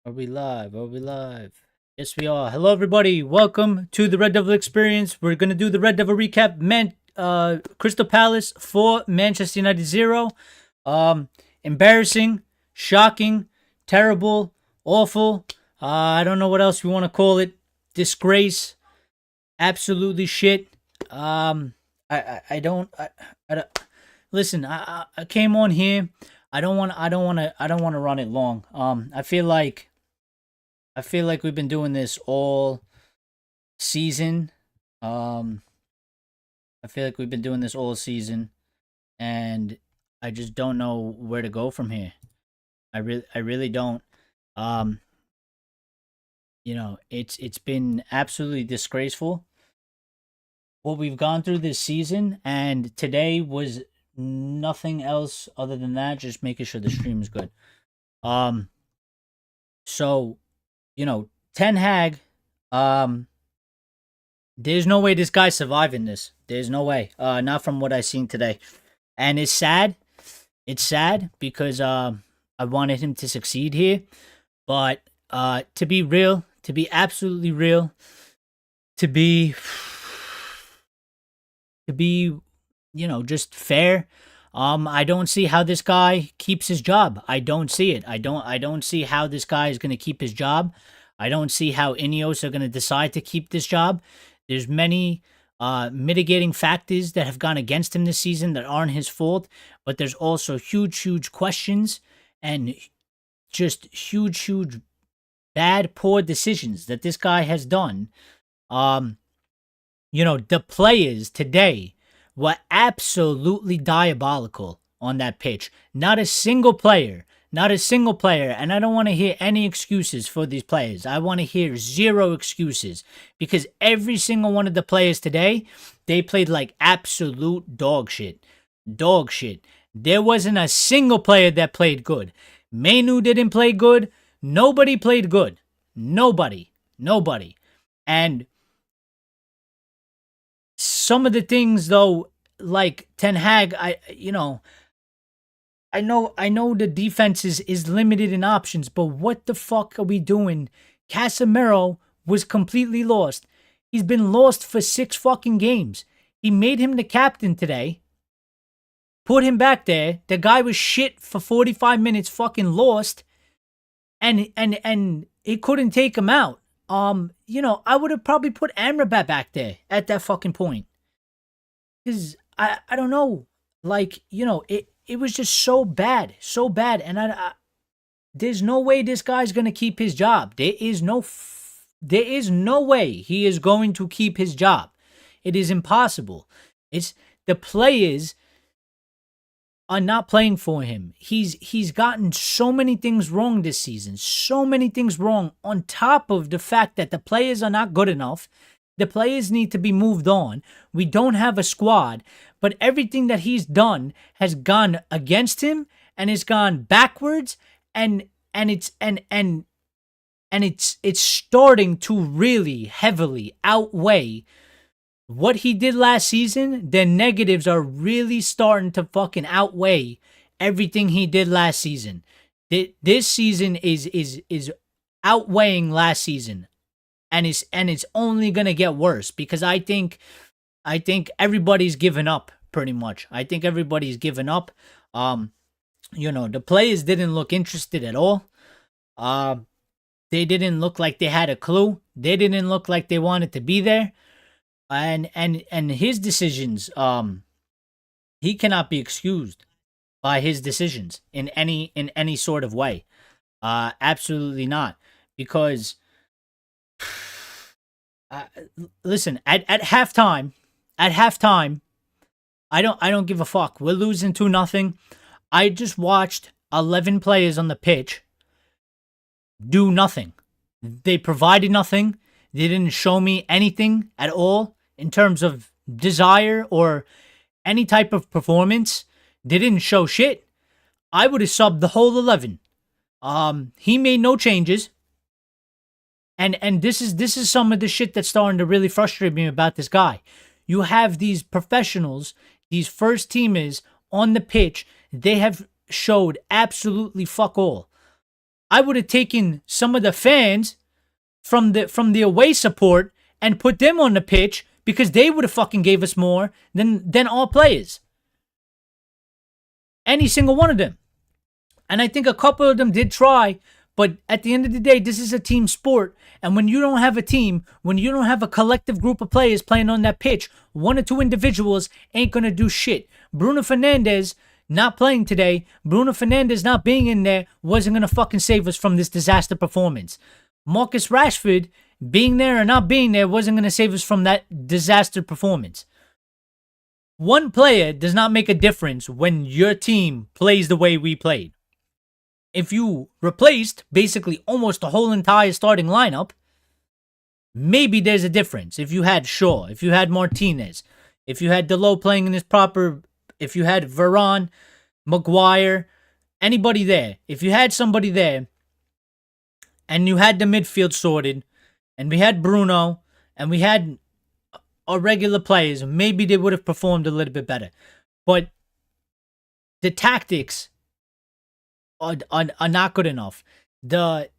Are we live? Are we live? Yes, we are. Hello, everybody. Welcome to the Red Devil Experience. We're gonna do the Red Devil recap. Crystal Palace 4, Manchester United 0. Embarrassing, shocking, terrible, awful. I don't know what else we want to call it. Disgrace, absolutely shit. I don't. Listen. I came on here. I don't want to run it long. I feel like we've been doing this all season. I feel like we've been doing this all season, and I just don't know where to go from here. I really don't. Um, it's been absolutely disgraceful what we've gone through this season, and today was nothing else other than that. Just making sure the stream is good. Um, so Ten Hag, there's no way this guy's surviving this. There's no way. Not from what I've seen today. And it's sad. It's sad because I wanted him to succeed here. But to be real, to be absolutely real, to be just fair, I don't see how this guy keeps his job. I don't see it. I don't see how this guy is going to keep his job. I don't see how Ineos are going to decide to keep this job. There's many mitigating factors that have gone against him this season that aren't his fault, but there's also huge questions and just huge bad, poor decisions that this guy has done. The players today were absolutely diabolical on that pitch. Not a single player, and I don't want to hear any excuses for these players. I want to hear zero excuses because every single one of the players today, they played like absolute dog shit. Dog shit. There wasn't a single player that played good. Man Utd didn't play good. Nobody played good. Nobody. And some of the things, though, like Ten Hag, I know the defense is limited in options, but what the fuck are we doing? Casemiro was completely lost. He's been lost for 6 fucking games. He made him the captain today. Put him back there. The guy was shit for 45 minutes, fucking lost. And he couldn't take him out. I would have probably put Amrabat back there at that fucking point. Because I don't know. It was just so bad. And there's no way this guy's going to keep his job. There is no way he is going to keep his job. It is impossible. It's the players are not playing for him. He's gotten so many things wrong this season. So many things wrong on top of the fact that the players are not good enough. The players need to be moved on. We don't have a squad, but everything that he's done has gone against him and it's gone backwards, and it's starting to really heavily outweigh what he did last season. The negatives are really starting to fucking outweigh everything he did last season. This season is outweighing last season. And it's only gonna get worse because I think everybody's given up pretty much. I think everybody's given up. The players didn't look interested at all. They didn't look like they had a clue. They didn't look like they wanted to be there. And his decisions, he cannot be excused by his decisions in any sort of way. Absolutely not, because. Listen, at halftime, I don't give a fuck. We're losing 2-0. I just watched 11 players on the pitch do nothing. They provided nothing. They didn't show me anything at all in terms of desire or any type of performance. They didn't show shit. I would have subbed the whole 11. He made no changes. And this is some of the shit that's starting to really frustrate me about this guy. You have these professionals, these first teamers on the pitch. They have showed absolutely fuck all. I would have taken some of the fans from the away support and put them on the pitch because they would have fucking gave us more than all players. Any single one of them. And I think a couple of them did try, but at the end of the day, this is a team sport. And when you don't have a team, when you don't have a collective group of players playing on that pitch, one or two individuals ain't going to do shit. Bruno Fernandes not playing today, Bruno Fernandes not being in there wasn't going to fucking save us from this disaster performance. Marcus Rashford being there or not being there wasn't going to save us from that disaster performance. One player does not make a difference when your team plays the way we played. If you replaced basically almost the whole entire starting lineup, maybe there's a difference. If you had Shaw, if you had Martinez, if you had Dalot playing in his proper, if you had Varane, Maguire, anybody there, if you had somebody there, and you had the midfield sorted, and we had Bruno, and we had our regular players, maybe they would have performed a little bit better. But the tactics are not good enough. The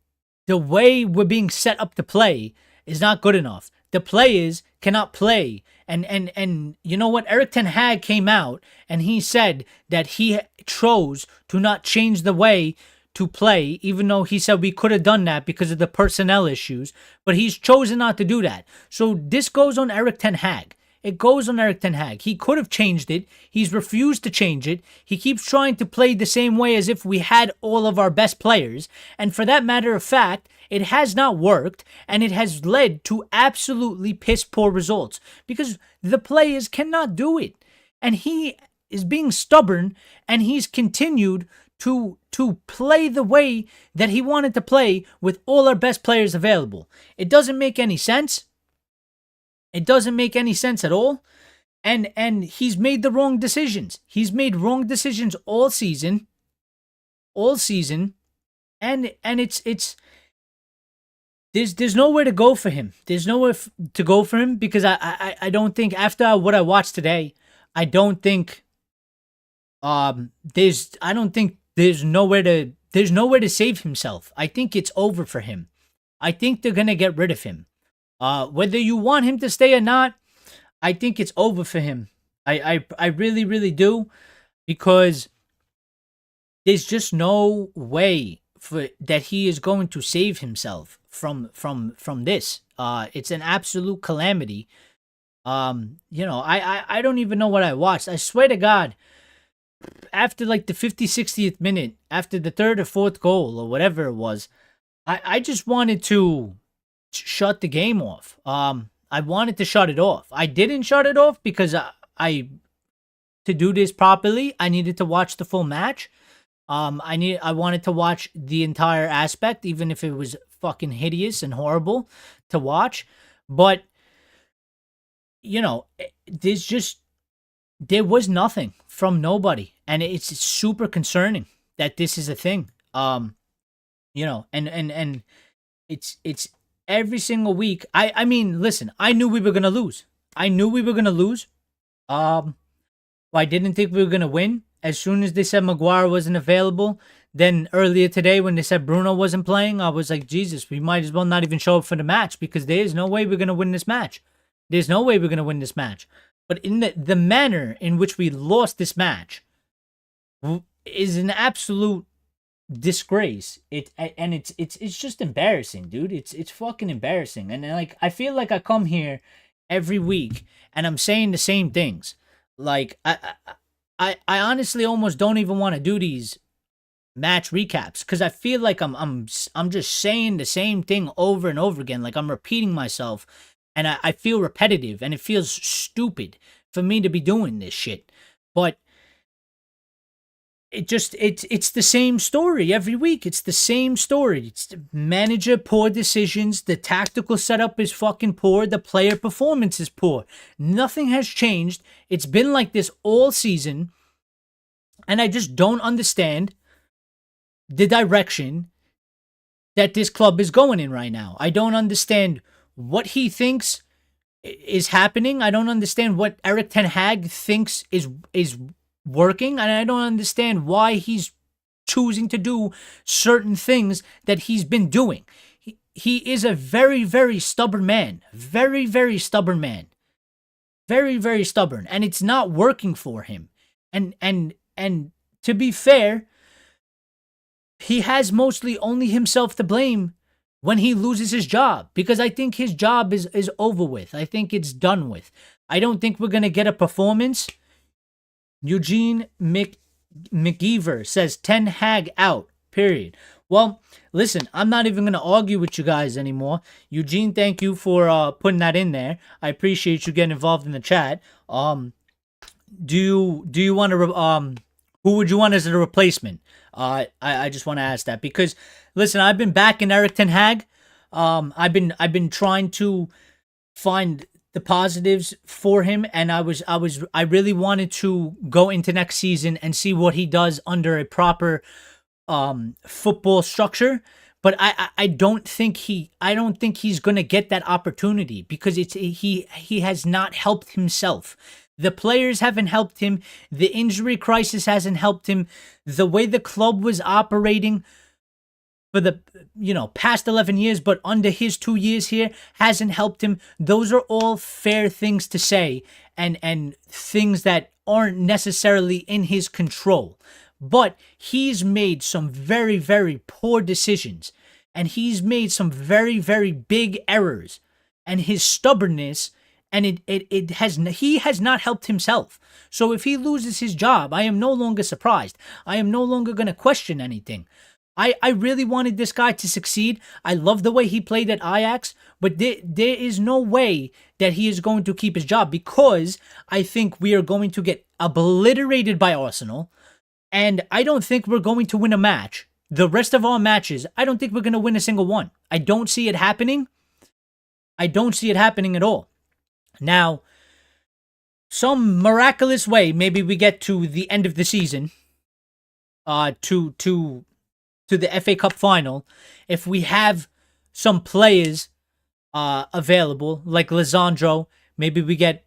way we're being set up to play is not good enough. The players cannot play. And you know what? Erik Ten Hag came out and he said that he chose to not change the way to play, even though he said we could have done that because of the personnel issues, but he's chosen not to do that. So this goes on Erik Ten Hag. It goes on Erik Ten Hag. He could have changed it. He's refused to change it. He keeps trying to play the same way as if we had all of our best players. And for that matter of fact, it has not worked, and it has led to absolutely piss poor results because the players cannot do it. And he is being stubborn, and he's continued to play the way that he wanted to play with all our best players available. It doesn't make any sense. It doesn't make any sense at all. And he's made the wrong decisions. He's made wrong decisions all season. And it's there's nowhere to go for him. There's nowhere to go for him because I don't think, after what I watched today, I don't think there's nowhere to save himself. I think it's over for him. I think they're gonna get rid of him. Whether you want him to stay or not, I think it's over for him. I really, really do, because there's just no way that he is going to save himself from this. It's an absolute calamity. I don't even know what I watched. I swear to God, after like the 50-60th minute, after the third or fourth goal or whatever it was, I just wanted to shut the game off. I wanted to shut it off. I didn't shut it off because to do this properly, I needed to watch the full match. I wanted to watch the entire aspect, even if it was fucking hideous and horrible to watch. But there was nothing from nobody, and it's super concerning that this is a thing. And it's every single week. I mean, listen, I knew we were gonna lose. I didn't think we were gonna win. As soon as they said Maguire wasn't available, then earlier today when they said Bruno wasn't playing, I was like, Jesus, we might as well not even show up for the match, because there is no way we're gonna win this match. But in the manner in which we lost this match is an absolute disgrace. It's just embarrassing, dude. It's fucking embarrassing. And like, I feel like I come here every week and I'm saying the same things. Like, I honestly almost don't even want to do these match recaps, because I feel like I'm just saying the same thing over and over again. Like, I'm repeating myself, and I feel repetitive, and it feels stupid for me to be doing this shit. But it's the same story every week. It's the same story. It's the manager, poor decisions. The tactical setup is fucking poor. The player performance is poor. Nothing has changed. It's been like this all season. And I just don't understand the direction that this club is going in right now. I don't understand what he thinks is happening. I don't understand what Erik Ten Hag thinks is working, and I don't understand why he's choosing to do certain things that he's been doing. He is a very, very stubborn man. Very, very stubborn man. Very, very stubborn. And it's not working for him. And to be fair, he has mostly only himself to blame when he loses his job, because I think his job is over with. I think it's done with. I don't think we're going to get a performance. Eugene McGeever says Ten Hag out, period. Well, listen, I'm not even going to argue with you guys anymore. Eugene, thank you for putting that in there. I appreciate you getting involved in the chat. Do you want to who would you want as a replacement? I just want to ask that because listen, I've been backing Erik Ten Hag. I've been trying to find the positives for him, and I really wanted to go into next season and see what he does under a proper football structure. But I don't think he's gonna get that opportunity because he has not helped himself. The players haven't helped him. The injury crisis hasn't helped him. The way the club was operating for the past 11 years, but under his 2 years here, hasn't helped him. Those are all fair things to say and things that aren't necessarily in his control. But he's made some very, very poor decisions, and he's made some very, very big errors, and his stubbornness, and he has not helped himself. So if he loses his job, I am no longer surprised. I am no longer going to question anything. I really wanted this guy to succeed. I love the way he played at Ajax, but there is no way that he is going to keep his job because I think we are going to get obliterated by Arsenal, and I don't think we're going to win a match. The rest of our matches, I don't think we're going to win a single one. I don't see it happening. I don't see it happening at all. Now, some miraculous way, maybe we get to the end of the season, to the FA Cup final, if we have some players available, like Lisandro, maybe we get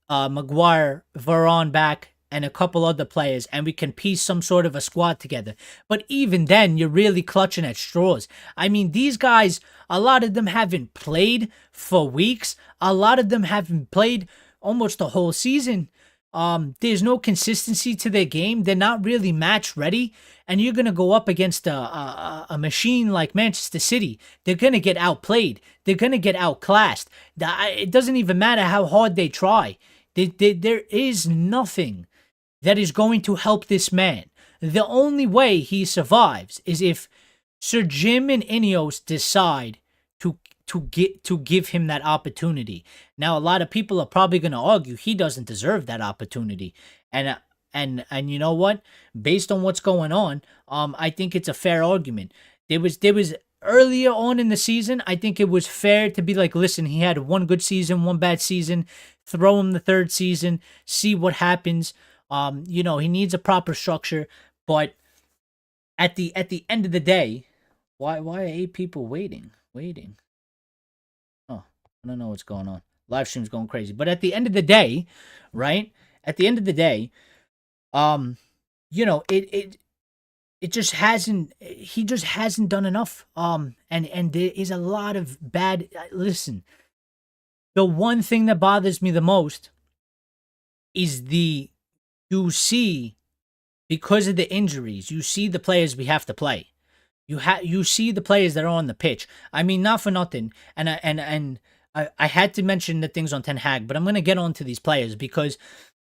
Maguire, Varane back, and a couple other players, and we can piece some sort of a squad together. But even then, you're really clutching at straws. I mean, these guys, a lot of them haven't played for weeks. A lot of them haven't played almost the whole season. There's no consistency to their game. They're not really match ready. And you're going to go up against a machine like Manchester City. They're going to get outplayed. They're going to get outclassed. It doesn't even matter how hard they try. There is nothing that is going to help this man. The only way he survives is if Sir Jim and Ineos decide to give him that opportunity. Now, a lot of people are probably going to argue he doesn't deserve that opportunity, and you know what? Based on what's going on, I think it's a fair argument. There was earlier on in the season, I think it was fair to be like, listen, he had one good season, one bad season. Throw him the third season, see what happens. He needs a proper structure, but at the end of the day, why are 8 people waiting? Oh, I don't know what's going on. Live stream's going crazy. But at the end of the day, right? At the end of the day, it just hasn't. He just hasn't done enough. And there is a lot of bad. Listen, the one thing that bothers me the most is you see, because of the injuries, you see the players we have to play. You see the players that are on the pitch. I mean, not for nothing. And I had to mention the things on Ten Hag, but I'm going to get on to these players because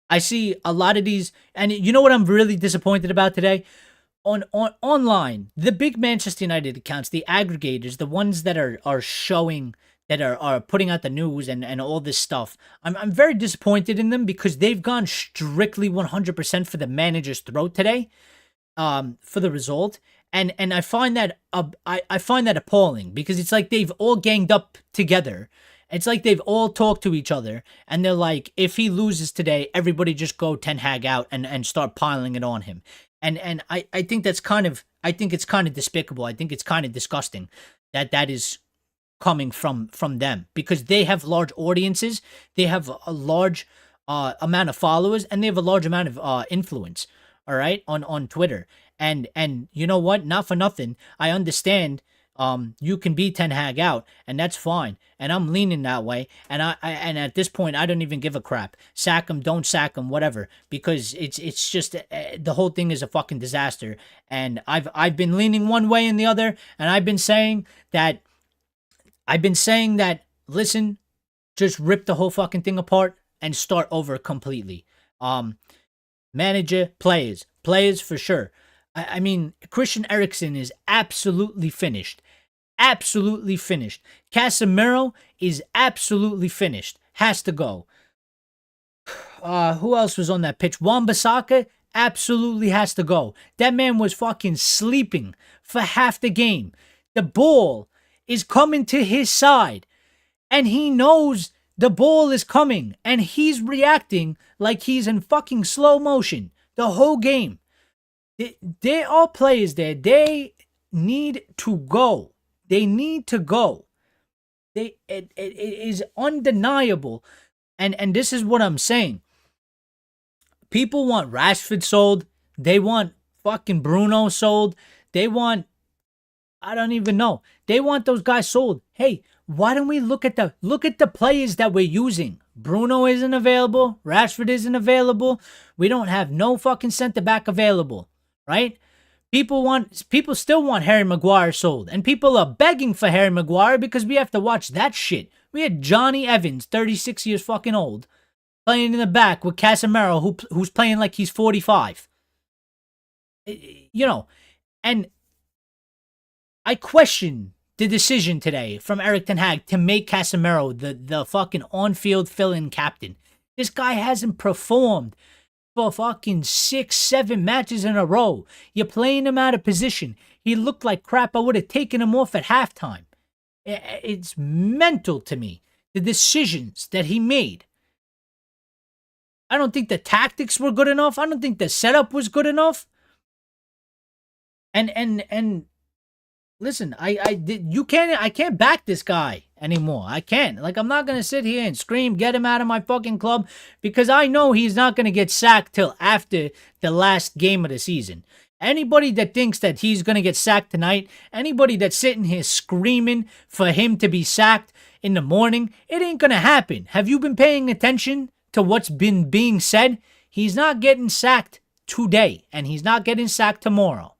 I see a lot of these. And you know what I'm really disappointed about today? Online, the big Manchester United accounts, the aggregators, the ones that are showing, that are putting out the news and all this stuff. I'm very disappointed in them because they've gone strictly 100% for the manager's throat today, for the result. And I find that I find that appalling because it's like they've all ganged up together. It's like they've all talked to each other and they're like, if he loses today, everybody just go Ten Hag out and start piling it on him. And I think it's kind of despicable. I think it's kind of disgusting that is coming from them because they have large audiences, they have a large amount of followers, and they have a large amount of influence, all right, on Twitter. And you know what? Not for nothing. I understand you can be Ten Hag out, and that's fine. And I'm leaning that way. And and at this point, I don't even give a crap. Sack him, don't sack him, whatever. Because it's just the whole thing is a fucking disaster. And I've been leaning one way and the other, and I've been saying that. Listen, just rip the whole fucking thing apart and start over completely. Manager, players for sure. I mean, Christian Eriksen is absolutely finished. Absolutely finished. Casemiro is absolutely finished. Has to go. Who else was on that pitch? Wan-Bissaka absolutely has to go. That man was fucking sleeping for half the game. The ball is coming to his side, and he knows the ball is coming, and he's reacting like he's in fucking slow motion the whole game. There are players there. They need to go. They need to go. It is undeniable. And this is what I'm saying. People want Rashford sold. They want fucking Bruno sold. They want, I don't even know. They want those guys sold. Hey, why don't we look at the players that we're using? Bruno isn't available. Rashford isn't available. We don't have no fucking center back available, right? People still want Harry Maguire sold, and people are begging for Harry Maguire because we have to watch that shit. We had Johnny Evans, 36 years fucking old, playing in the back with Casemiro, who's playing like he's 45. You know, and I question the decision today from Erik Ten Hag to make Casemiro the fucking on-field fill-in captain. This guy hasn't performed for fucking 6-7 matches in a row. You're playing him out of position. He looked like crap. I would have taken him off at halftime. It's mental to me, the decisions that he made. I don't think the tactics were good enough. I don't think the setup was good enough. And listen, I can't back this guy anymore. I can't. Like, I'm not going to sit here and scream, get him out of my fucking club, because I know he's not going to get sacked till after the last game of the season. Anybody that thinks that he's going to get sacked tonight, anybody that's sitting here screaming for him to be sacked in the morning, it ain't going to happen. Have you been paying attention to what's been being said? He's not getting sacked today, and he's not getting sacked tomorrow.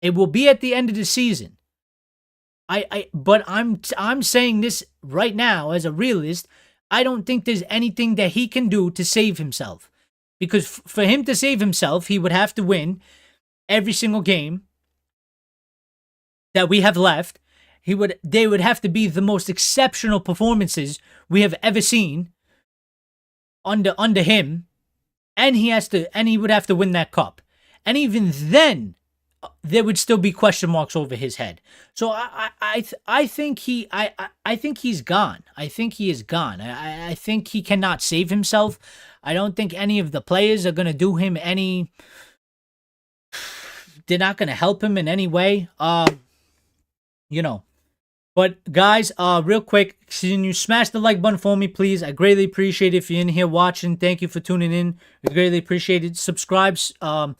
It will be at the end of the season. But I'm saying this right now as a realist. I don't think there's anything that he can do to save himself. Because for him to save himself, he would have to win every single game that we have left. They would have to be the most exceptional performances we have ever seen under him, and he would have to win that cup. And even then, there would still be question marks over his head. So I think he's gone. I think he is gone. I think he cannot save himself. I don't think any of the players are going to do him any. They're not going to help him in any way. You know. But guys, real quick, can you smash the like button for me, please? I greatly appreciate it. If you're in here watching, thank you for tuning in. We greatly appreciate it. Subscribe, turn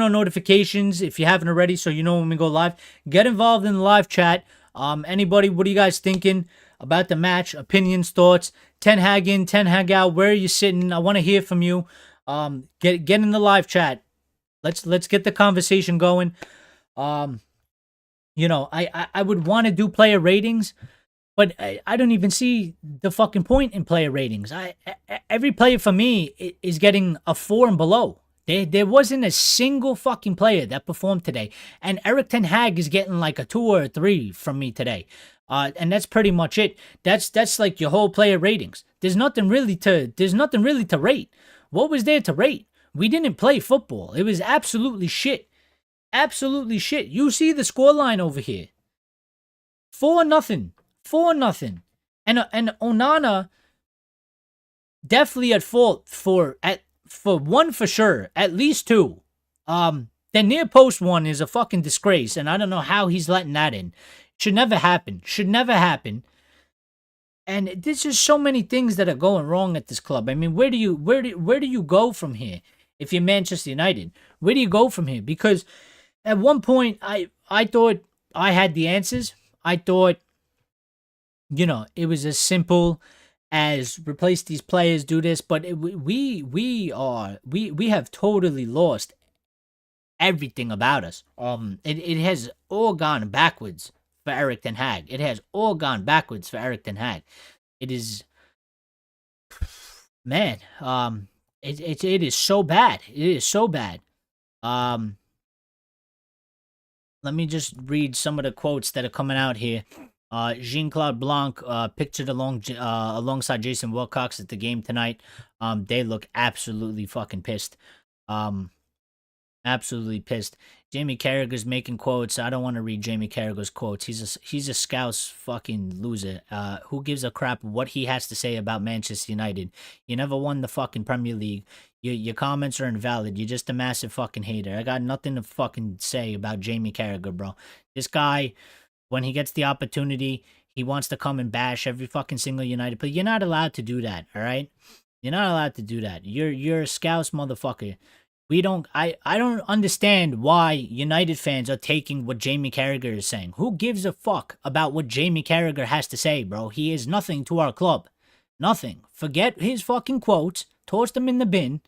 on notifications if you haven't already, so you know when we go live. Get involved in the live chat. Anybody, what are you guys thinking about the match? Opinions, thoughts? Ten Hag in, Ten Hag out. Where are you sitting? I want to hear from you. Get in the live chat. Let's get the conversation going. You know, I would want to do player ratings, but I don't even see the fucking point in player ratings. Every player for me is getting a 4 and below. There wasn't a single fucking player that performed today, and Erik Ten Hag is getting like a 2 or a 3 from me today. And that's pretty much it. That's like your whole player ratings. There's nothing really to rate. What was there to rate? We didn't play football. It was absolutely shit. Absolutely shit. You see the scoreline over here. 4-0. 4-0. And Onana definitely at fault for one for sure. At least 2. The near post one is a fucking disgrace, and I don't know how he's letting that in. Should never happen. Should never happen. And there's just so many things that are going wrong at this club. I mean, where do you go from here? If you're Manchester United, where do you go from here? Because At one point, I thought I had the answers. I thought, it was as simple as replace these players, do this, but we have totally lost everything about us. It has all gone backwards for Erik Ten Hag. It has all gone backwards for Erik Ten Hag. It is, man. It is so bad. It is so bad. Let me just read some of the quotes that are coming out here. Jean-Claude Blanc pictured alongside Jason Wilcox at the game tonight. They look absolutely fucking pissed. Absolutely pissed. Jamie Carragher's making quotes. I don't want to read Jamie Carragher's quotes. He's a Scouse fucking loser. Who gives a crap what he has to say about Manchester United? You never won the fucking Premier League. Your comments are invalid. You're just a massive fucking hater. I got nothing to fucking say about Jamie Carragher, bro. This guy, when he gets the opportunity, he wants to come and bash every fucking single United player. You're not allowed to do that, all right? You're not allowed to do that. You're a Scouse motherfucker. I don't understand why United fans are taking what Jamie Carragher is saying. Who gives a fuck about what Jamie Carragher has to say, bro? He is nothing to our club. Nothing. Forget his fucking quotes. Toss them in the bin.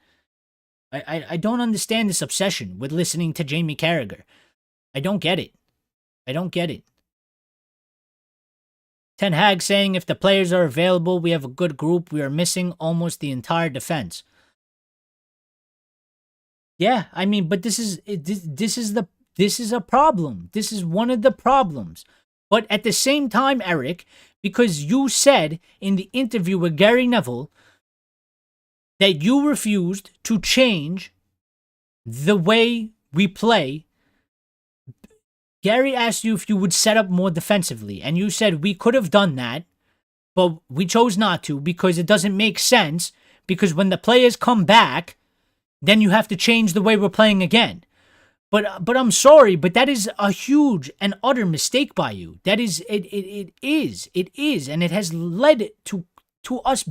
I don't understand this obsession with listening to Jamie Carragher. I don't get it. I don't get it. Ten Hag saying if the players are available, we have a good group. We are missing almost the entire defense. Yeah, I mean, but this is a problem. This is one of the problems. But at the same time, Eric, because you said in the interview with Gary Neville that you refused to change the way we play. Gary asked you if you would set up more defensively, and you said we could have done that, but we chose not to because it doesn't make sense, because when the players come back, then you have to change the way we're playing again. But I'm sorry, but that is a huge and utter mistake by you. That is, it is, and it has led to us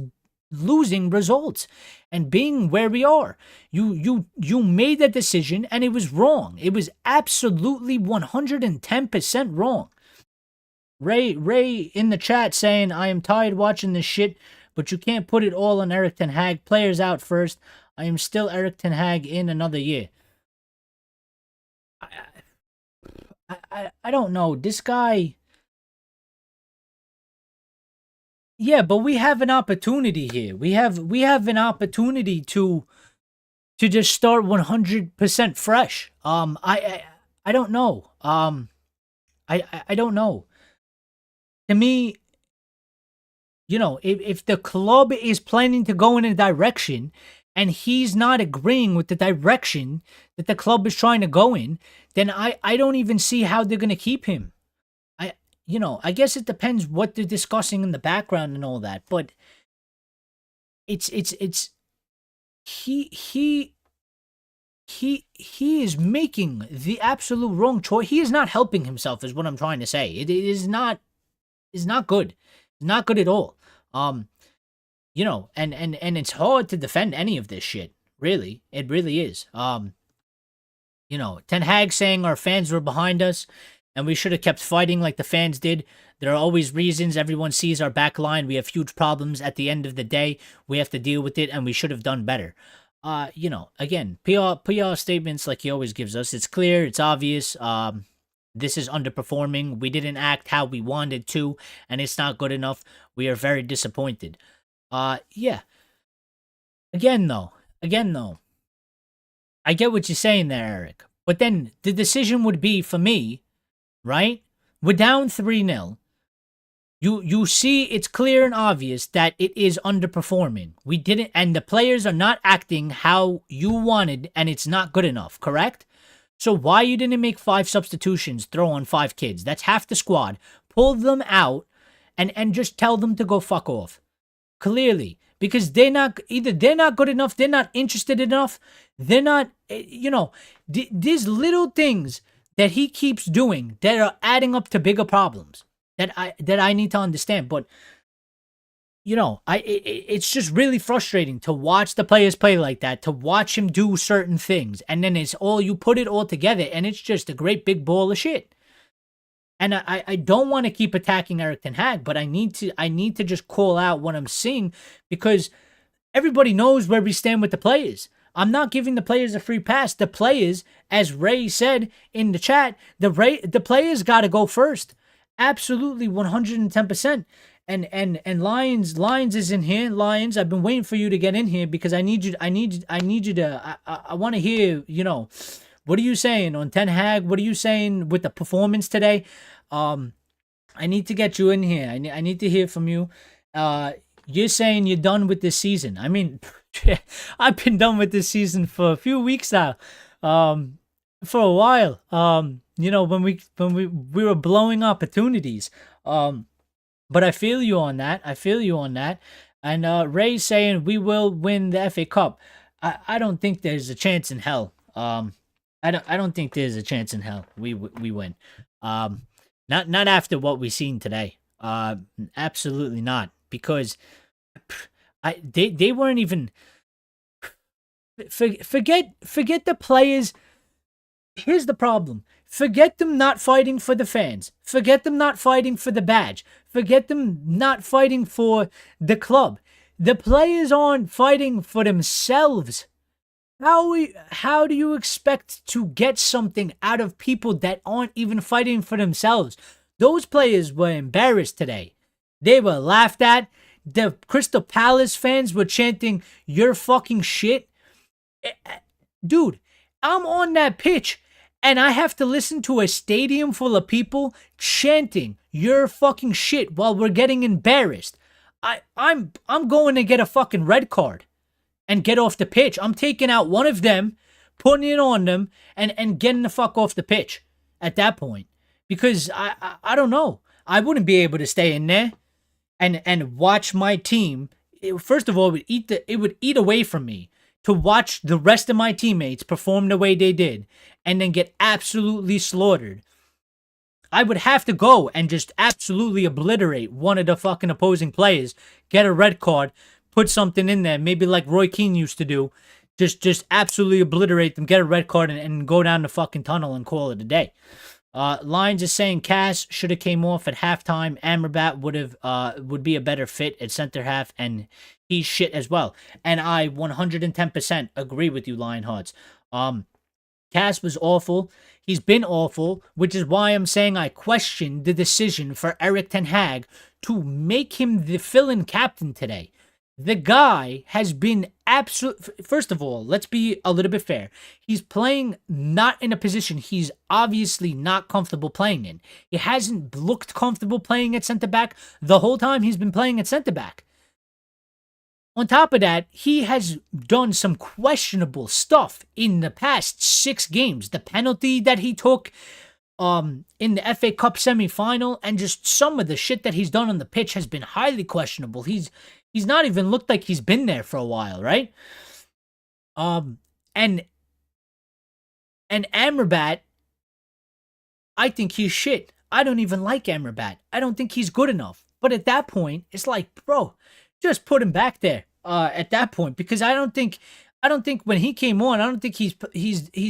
losing results and being where we are. You made that decision and it was wrong. It was absolutely 110% wrong. Ray in the chat saying, I am tired watching this shit, but you can't put it all on Erik Ten Hag. Players out first. I am still Erik Ten Hag in another year. I don't know. This guy... Yeah, but we have an opportunity here. We have an opportunity to just start 100% fresh. I don't know. I don't know. To me, if the club is planning to go in a direction and he's not agreeing with the direction that the club is trying to go in, then I don't even see how they're going to keep him. I guess it depends what they're discussing in the background and all that, but he is making the absolute wrong choice. He is not helping himself, is what I'm trying to say. It is not good. It's not good at all. And it's hard to defend any of this shit. Really. It really is. Ten Hag saying our fans were behind us and we should have kept fighting like the fans did. There are always reasons. Everyone sees our back line. We have huge problems. At the end of the day, we have to deal with it, and we should have done better. Again, PR statements like he always gives us. It's clear. It's obvious. This is underperforming. We didn't act how we wanted to, and it's not good enough. We are very disappointed. Yeah. Again, though. I get what you're saying there, Eric. But then the decision would be, for me, right? We're down 3-0. You see, it's clear and obvious that it is underperforming. We didn't, and the players are not acting how you wanted, and it's not good enough, correct? So why you didn't make 5 substitutions, throw on 5 kids? That's half the squad. Pull them out and just tell them to go fuck off. Clearly. Because they're not good enough, they're not interested enough, they're not, these little things that he keeps doing that are adding up to bigger problems that I need to understand. But it's just really frustrating to watch the players play like that, to watch him do certain things, and then you put it all together, and it's just a great big ball of shit. And I don't want to keep attacking Erik Ten Hag, but I need to just call out what I'm seeing, because everybody knows where we stand with the players. I'm not giving the players a free pass. The players, as Ray said in the chat, the players got to go first. Absolutely, 110%. And Lions is in here. Lions, I've been waiting for you to get in here, because I need you to. I want to hear. What are you saying on Ten Hag? What are you saying with the performance today? I need to get you in here. I need to hear from you. You're saying you're done with this season. I mean, I've been done with this season for a few weeks now. For a while. When we were blowing opportunities. But I feel you on that. And Ray's saying we will win the FA Cup. I don't think there's a chance in hell. I don't think there's a chance in hell we win. Not after what we've seen today. Absolutely not, because they weren't even. Forget the players. Here's the problem. Forget them not fighting for the fans. Forget them not fighting for the badge. Forget them not fighting for the club. The players aren't fighting for themselves. How do you expect to get something out of people that aren't even fighting for themselves? Those players were embarrassed today. They were laughed at. The Crystal Palace fans were chanting, "You're fucking shit." Dude, I'm on that pitch, and I have to listen to a stadium full of people chanting, "You're fucking shit," while we're getting embarrassed. I'm going to get a fucking red card and get off the pitch. I'm taking out one of them, putting it on them, and getting the fuck off the pitch at that point. Because I don't know. I wouldn't be able to stay in there and watch my team. First of all, it would eat away from me to watch the rest of my teammates perform the way they did and then get absolutely slaughtered. I would have to go and just absolutely obliterate one of the fucking opposing players, get a red card, put something in there, maybe like Roy Keane used to do, just absolutely obliterate them, get a red card, and go down the fucking tunnel and call it a day. Lions is saying Cass should have came off at halftime. Amrabat would be a better fit at center half, and he's shit as well. And I 110% agree with you, Lionhearts. Cass was awful. He's been awful, which is why I'm saying I question the decision for Erik Ten Hag to make him the fill-in captain today. The guy has been absolute. First of all, let's be a little bit fair. He's playing not in a position he's obviously not comfortable playing in. He hasn't looked comfortable playing at center back the whole time he's been playing at center back. On top of that, he has done some questionable stuff in the past 6 games. The penalty that he took in the FA Cup semi-final, and just some of the shit that he's done on the pitch has been highly questionable. He's not even looked like he's been there for a while, right? And Amrabat, I think he's shit. I don't even like Amrabat. I don't think he's good enough. But at that point, it's like, bro, just put him back there. At that point, because I don't think when he came on, I don't think he's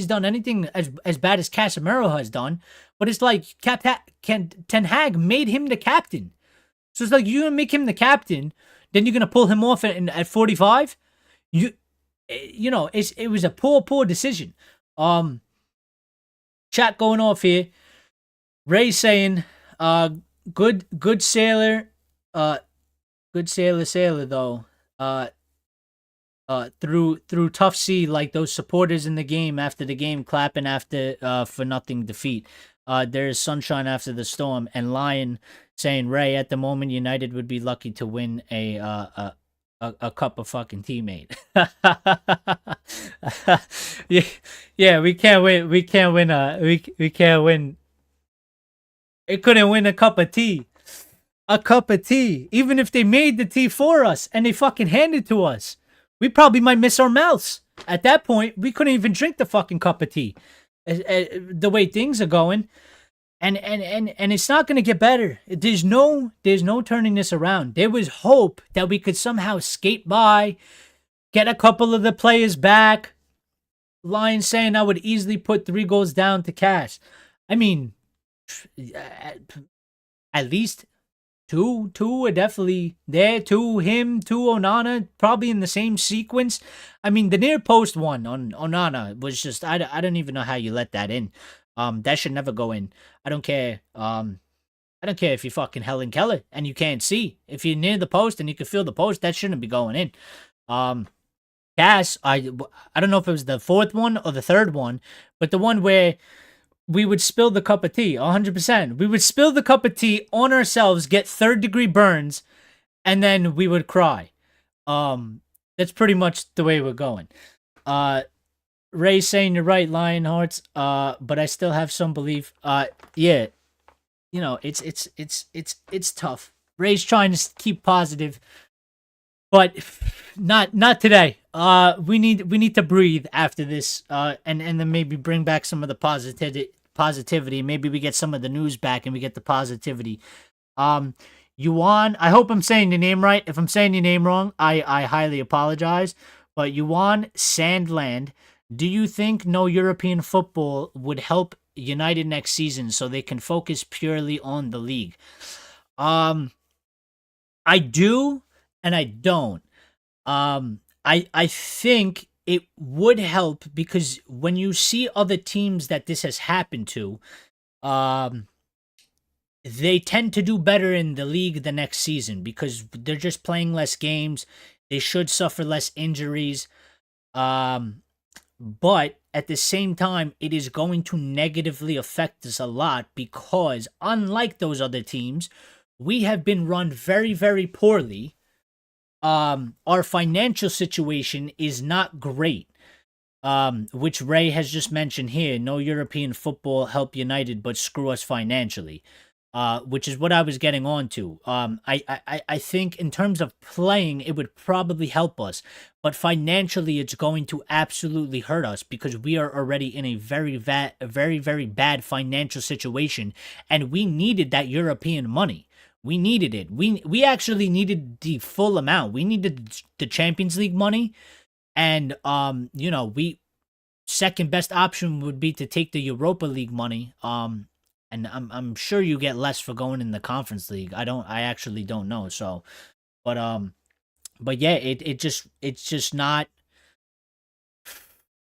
done anything as bad as Casemiro has done. But it's like Ten Hag made him the captain, so it's like you're gonna make him the captain, then you're gonna pull him off at 45. It was a poor decision. Chat going off here. Ray saying, good sailor, though. Through tough sea, like those supporters in the game after the game clapping after for nothing defeat. There is sunshine after the storm. And Lion saying, Ray, at the moment United would be lucky to win a cup of fucking teammate. yeah, we can't win. We can't win. It couldn't win a cup of tea. A cup of tea. Even if they made the tea for us and they fucking handed it to us, we probably might miss our mouths. At that point, we couldn't even drink the fucking cup of tea. The way things are going. And it's not going to get better. There's no turning this around. There was hope that we could somehow skate by, get a couple of the players back. Lions saying I would easily put 3 goals down to Cash. I mean, at least two are definitely there. Two him, two Onana, probably in the same sequence. I mean, the near post one on Onana was just I don't even know how you let that in. That should never go in. I don't care. I don't care if you're fucking Helen Keller and you can't see. If you're near the post and you can feel the post, that shouldn't be going in. Cass, I don't know if it was the fourth one or the third one, but the one where we would spill the cup of tea, 100%. We would spill the cup of tea on ourselves, get third-degree burns, and then we would cry. That's pretty much the way we're going. Ray saying you're right, Lionhearts. But I still have some belief. Yeah, it's tough. Ray's trying to keep positive, but not today. We need to breathe after this. And then maybe bring back some of the positivity. Maybe we get some of the news back and we get the positivity. Yuan, I hope I'm saying your name right. If I'm saying your name wrong, I highly apologize. But Yuan Sandland, do you think no European football would help United next season so they can focus purely on the league? I do and I don't. I think it would help because when you see other teams that this has happened to, they tend to do better in the league the next season because they're just playing less games. They should suffer less injuries. But at the same time, it is going to negatively affect us a lot because unlike those other teams, we have been run very, very poorly. Our financial situation is not great, which Ray has just mentioned here. No European football help United, but screw us financially, which is what I was getting on to. I think in terms of playing, it would probably help us, but financially, it's going to absolutely hurt us because we are already in a very, very bad financial situation, and we needed that European money. We needed it. We actually needed the full amount. We needed the Champions League money, and we second best option would be to take the Europa League money. And I'm sure you get less for going in the Conference League. I actually don't know. So, but yeah, it's just not.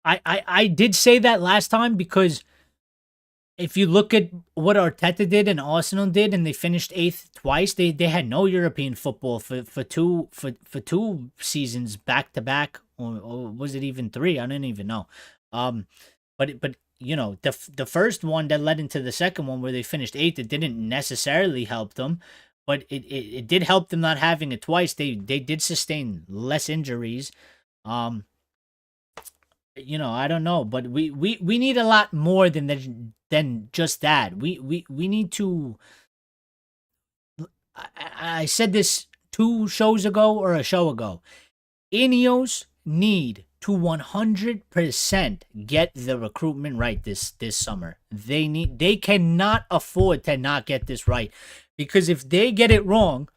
I did say that last time because if you look at what Arteta did and Arsenal did, and they finished 8th twice, they had no European football for two seasons back to back, or was it even 3? I don't even know. But the first one that led into the second one where they finished 8th, it didn't necessarily help them, but it did help them not having it twice. They did sustain less injuries. I don't know, but we need a lot more than just that. We need to. I said this 2 shows ago or a show ago. Ineos need to 100% get the recruitment right this summer. They cannot afford to not get this right, because if they get it wrong,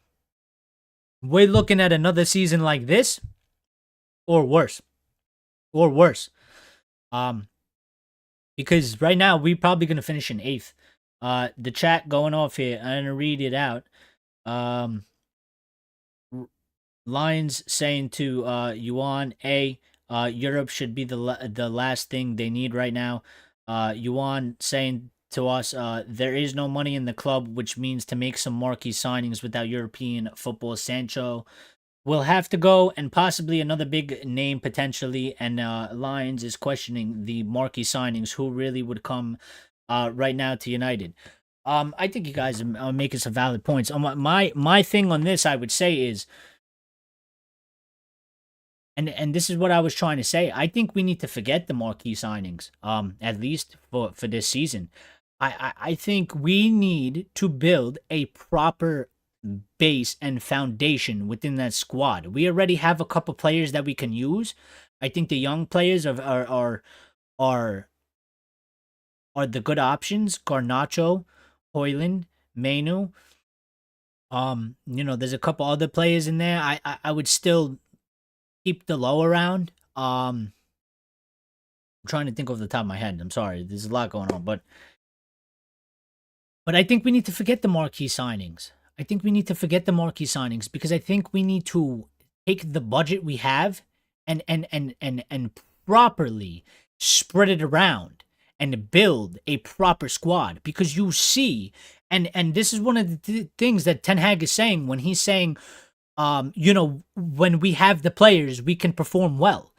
we're looking at another season like this or worse. Because right now we're probably going to finish in 8th. The chat going off here. I'm going to read it out. Lions saying to Yuan, Europe should be the last thing they need right now. Yuan saying to us, there is no money in the club, which means to make some marquee signings without European football. Sancho will have to go, and possibly another big name potentially. And Lions is questioning the marquee signings, who really would come right now to United. I think you guys are making some valid points. My thing on this, I would say, is, and this is what I was trying to say, I think we need to forget the marquee signings, at least for this season. I think we need to build a proper base and foundation within that squad. We already have a couple players that we can use. I think the young players are the good options. Garnacho, Hoyland, Manu. There's a couple other players in there. I would still keep the low around. I'm trying to think off the top of my head. I'm sorry. There's a lot going on, but I think we need to forget the marquee signings. I think we need to forget the marquee signings because I think we need to take the budget we have and properly spread it around and build a proper squad, because you see, and this is one of the things that Ten Hag is saying when he's saying, when we have the players, we can perform well.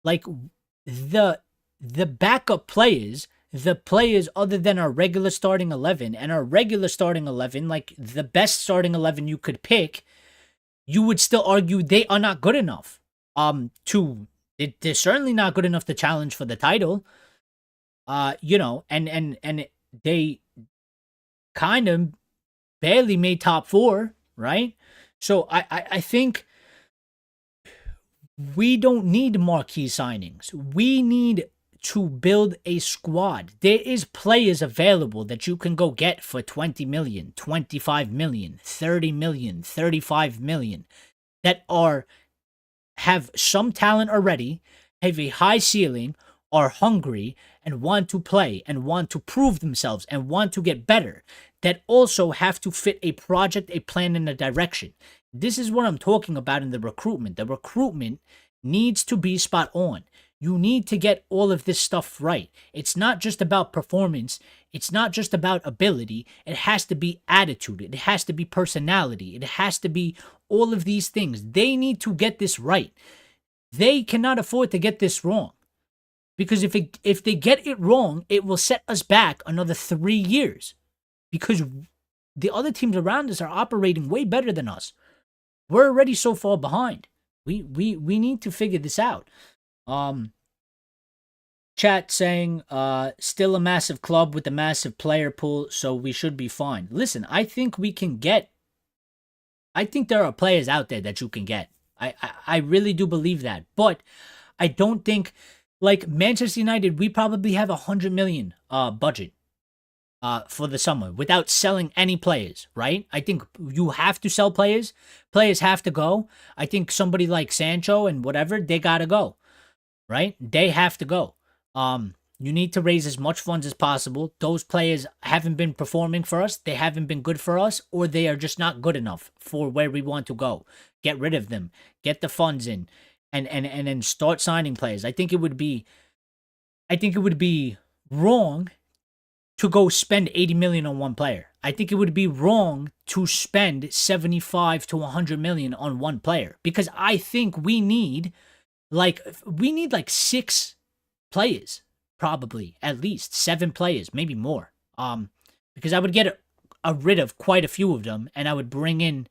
Like the backup players, the players other than our regular starting 11, and our regular starting 11, like the best starting 11 you could pick, you would still argue they are not good enough. They're certainly not good enough to challenge for the title. And they kind of barely made top 4, right? So I think we don't need marquee signings. We need to build a squad. There is players available that you can go get for 20 million, 25 million, 30 million, 35 million that have some talent already, have a high ceiling, are hungry and want to play and want to prove themselves and want to get better, that also have to fit a project, a plan, and a direction. This is what I'm talking about in the recruitment. The recruitment needs to be spot on. You need to get all of this stuff right. It's not just about performance. It's not just about ability. It has to be attitude. It has to be personality. It has to be all of these things. They need to get this right. They cannot afford to get this wrong. Because if they get it wrong, it will set us back another 3 years. Because the other teams around us are operating way better than us. We're already so far behind. We need to figure this out. Chat saying, still a massive club with a massive player pool, so we should be fine. Listen, I think there are players out there that you can get. I really do believe that. But I don't think, like Manchester United, we probably have 100 million budget for the summer without selling any players, right? I think you have to sell players. Players have to go. I think somebody like Sancho and whatever, they gotta go, right? They have to go. You need to raise as much funds as possible. Those players haven't been performing for us. They haven't been good for us, or they are just not good enough for where we want to go. Get rid of them. Get the funds in, and then start signing players. I think it would be wrong to go spend 80 million on one player. I think it would be wrong to spend 75 to 100 million on one player, because I think we need like 6 players, probably at least 7 players, maybe more. Because I would get rid of quite a few of them, and I would bring in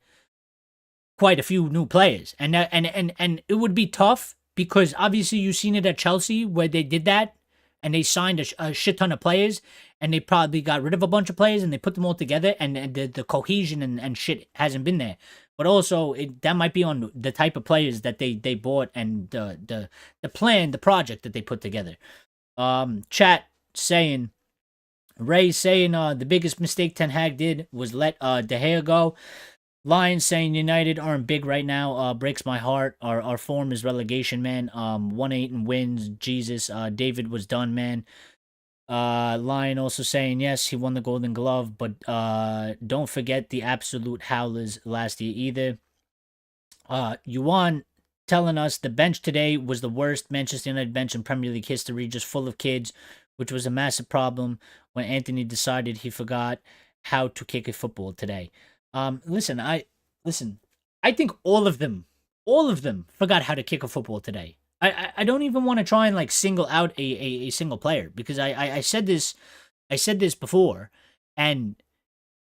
quite a few new players, and it would be tough because obviously you've seen it at Chelsea where they did that, and they signed a shit ton of players, and they probably got rid of a bunch of players, and they put them all together, and the cohesion and shit hasn't been there. But also, that might be on the type of players that they bought and the plan, the project that they put together. Chat saying, Ray saying, the biggest mistake Ten Hag did was let De Gea go. Lions saying United aren't big right now. Breaks my heart. Our form is relegation, man. 1-8 and wins. Jesus. David was done, man. Lion also saying, yes, he won the Golden Glove, but don't forget the absolute howlers last year either. Yuan telling us the bench today was the worst Manchester United bench in Premier League history, just full of kids, which was a massive problem when Anthony decided he forgot how to kick a football today. Listen, I think all of them forgot how to kick a football today. I don't even want to try and like single out a single player, because I said this before, and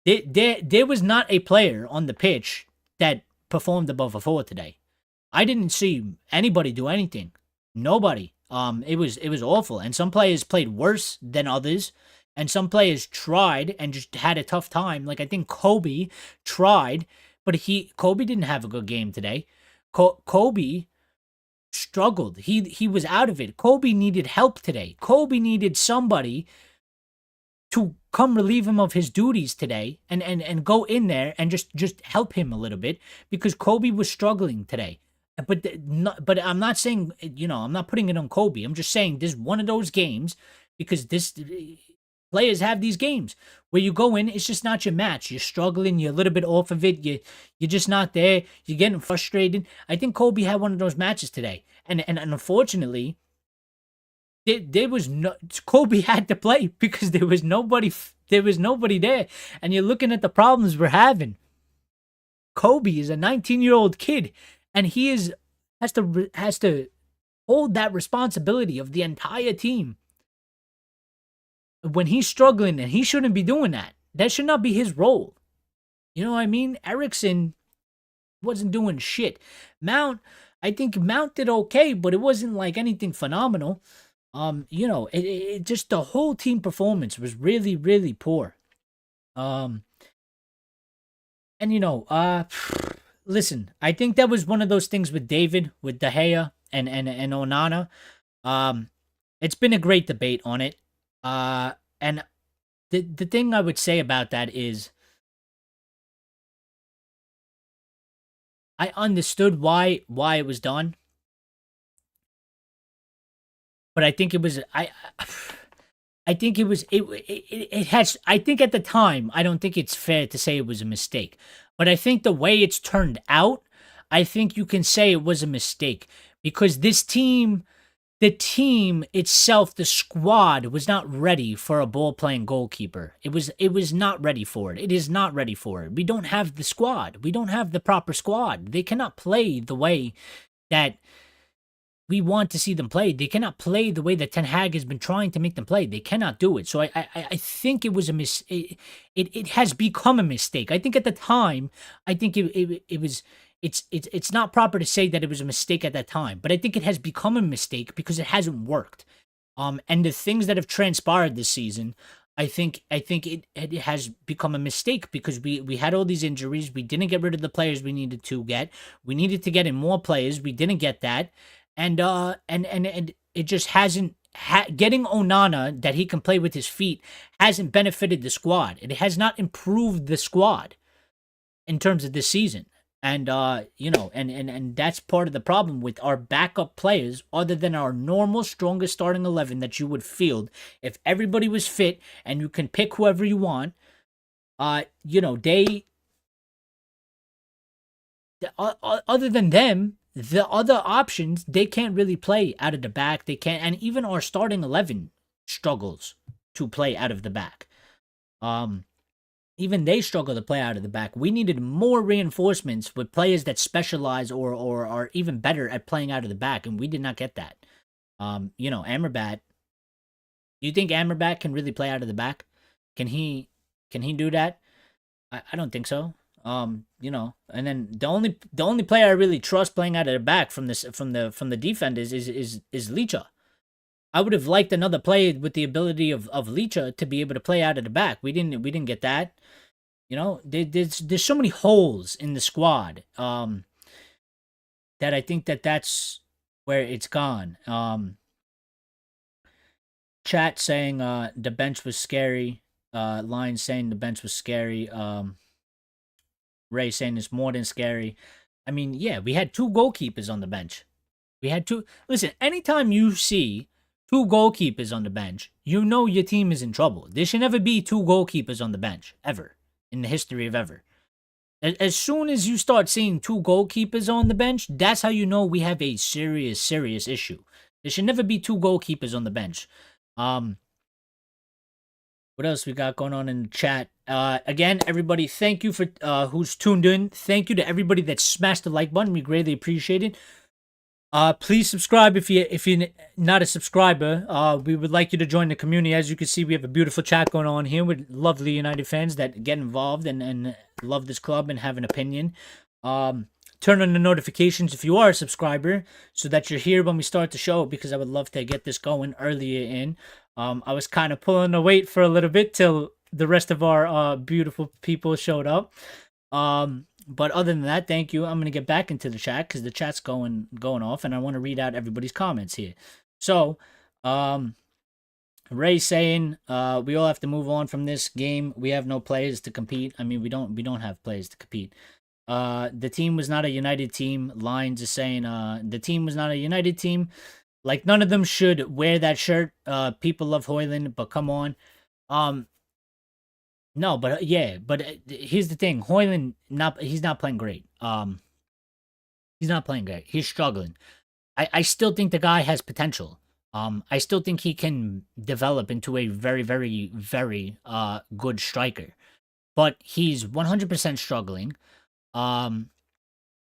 there was not a player on the pitch that performed above a 4 today. I didn't see anybody do anything. Nobody. It was awful, and some players played worse than others. And some players tried and just had a tough time. Like, I think Kobe tried, but Kobe didn't have a good game today. Kobe struggled. He was out of it. Kobe needed help today. Kobe needed somebody to come relieve him of his duties today and go in there and just help him a little bit because Kobe was struggling today. But I'm not saying, I'm not putting it on Kobe. I'm just saying this is one of those games because this players have these games where you go in, it's just not your match. You're struggling, you're a little bit off of it, you're just not there, you're getting frustrated. I think Kobe had one of those matches today. And unfortunately, there was no Kobe had to play because there was nobody there. And you're looking at the problems we're having. Kobe is a 19-year-old kid and he has to hold that responsibility of the entire team. When he's struggling, and he shouldn't be doing that. That should not be his role. You know what I mean? Eriksen wasn't doing shit. I think Mount did okay, but it wasn't like anything phenomenal. It just the whole team performance was really, really poor. Listen, I think that was one of those things with David, with De Gea and Onana. It's been a great debate on it. And the thing I would say about that is I understood why it was done. But I think it was I think it was it has I think at the time I don't think it's fair to say it was a mistake. But I think the way it's turned out, I think you can say it was a mistake because this team, the team itself, the squad was not ready for a ball-playing goalkeeper. It was not ready for it. It is not ready for it. We don't have the squad. We don't have the proper squad. They cannot play the way that we want to see them play. They cannot play the way that Ten Hag has been trying to make them play. They cannot do it. So I think it was it has become a mistake. I think at the time, I think it was. It's not proper to say that it was a mistake at that time, but I think it has become a mistake because it hasn't worked. And the things that have transpired this season, I think it has become a mistake because we had all these injuries. We didn't get rid of the players we needed to get. We needed to get in more players. We didn't get that, and it just hasn't. Getting Onana that he can play with his feet hasn't benefited the squad. It has not improved the squad in terms of this season. And, and that's part of the problem with our backup players, other than our normal, strongest starting 11 that you would field. If everybody was fit and you can pick whoever you want, other than them, the other options, they can't really play out of the back. They can't, and even our starting 11 struggles to play out of the back. Even they struggle to play out of the back. We needed more reinforcements with players that specialize or are even better at playing out of the back, and we did not get that. Amrabat. You think Amrabat can really play out of the back? Can he do that? I don't think so. And then the only player I really trust playing out of the back from the defenders is Licha. I would have liked another player with the ability of Licha to be able to play out of the back. We didn't get that. There's so many holes in the squad that I think that's where it's gone. Chat saying the bench was scary. Line saying the bench was scary. Ray saying it's more than scary. I mean, yeah, we had 2 goalkeepers on the bench. We had 2. Listen, anytime you see 2 goalkeepers on the bench, you know your team is in trouble. There should never be 2 goalkeepers on the bench, ever, in the history of ever. As soon as you start seeing 2 goalkeepers on the bench, that's how you know we have a serious, serious issue. There should never be 2 goalkeepers on the bench. What else we got going on in the chat? Again, everybody, thank you for who's tuned in. Thank you to everybody that smashed the like button. We greatly appreciate it. Please subscribe if you're not a subscriber. We would like you to join the community. As you can see, we have a beautiful chat going on here with lovely United fans that get involved and love this club and have an opinion. Turn on the notifications if you are a subscriber so that you're here when we start the show, because I would love to get this going earlier in. I was kind of pulling the weight for a little bit till the rest of our beautiful people showed up. But other than that, thank you. I'm going to get back into the chat because the chat's going off, and I want to read out everybody's comments here. So, Ray saying, we all have to move on from this game. We have no players to compete. I mean, we don't have players to compete. The team was not a united team. Lines is saying, the team was not a united team. Like, none of them should wear that shirt. People love Hoyland, but come on. No, but yeah, but here's the thing. Hoyland, he's not playing great. He's not playing great. He's struggling. I still think the guy has potential. I still think he can develop into a very, very, very good striker. But he's 100% struggling. And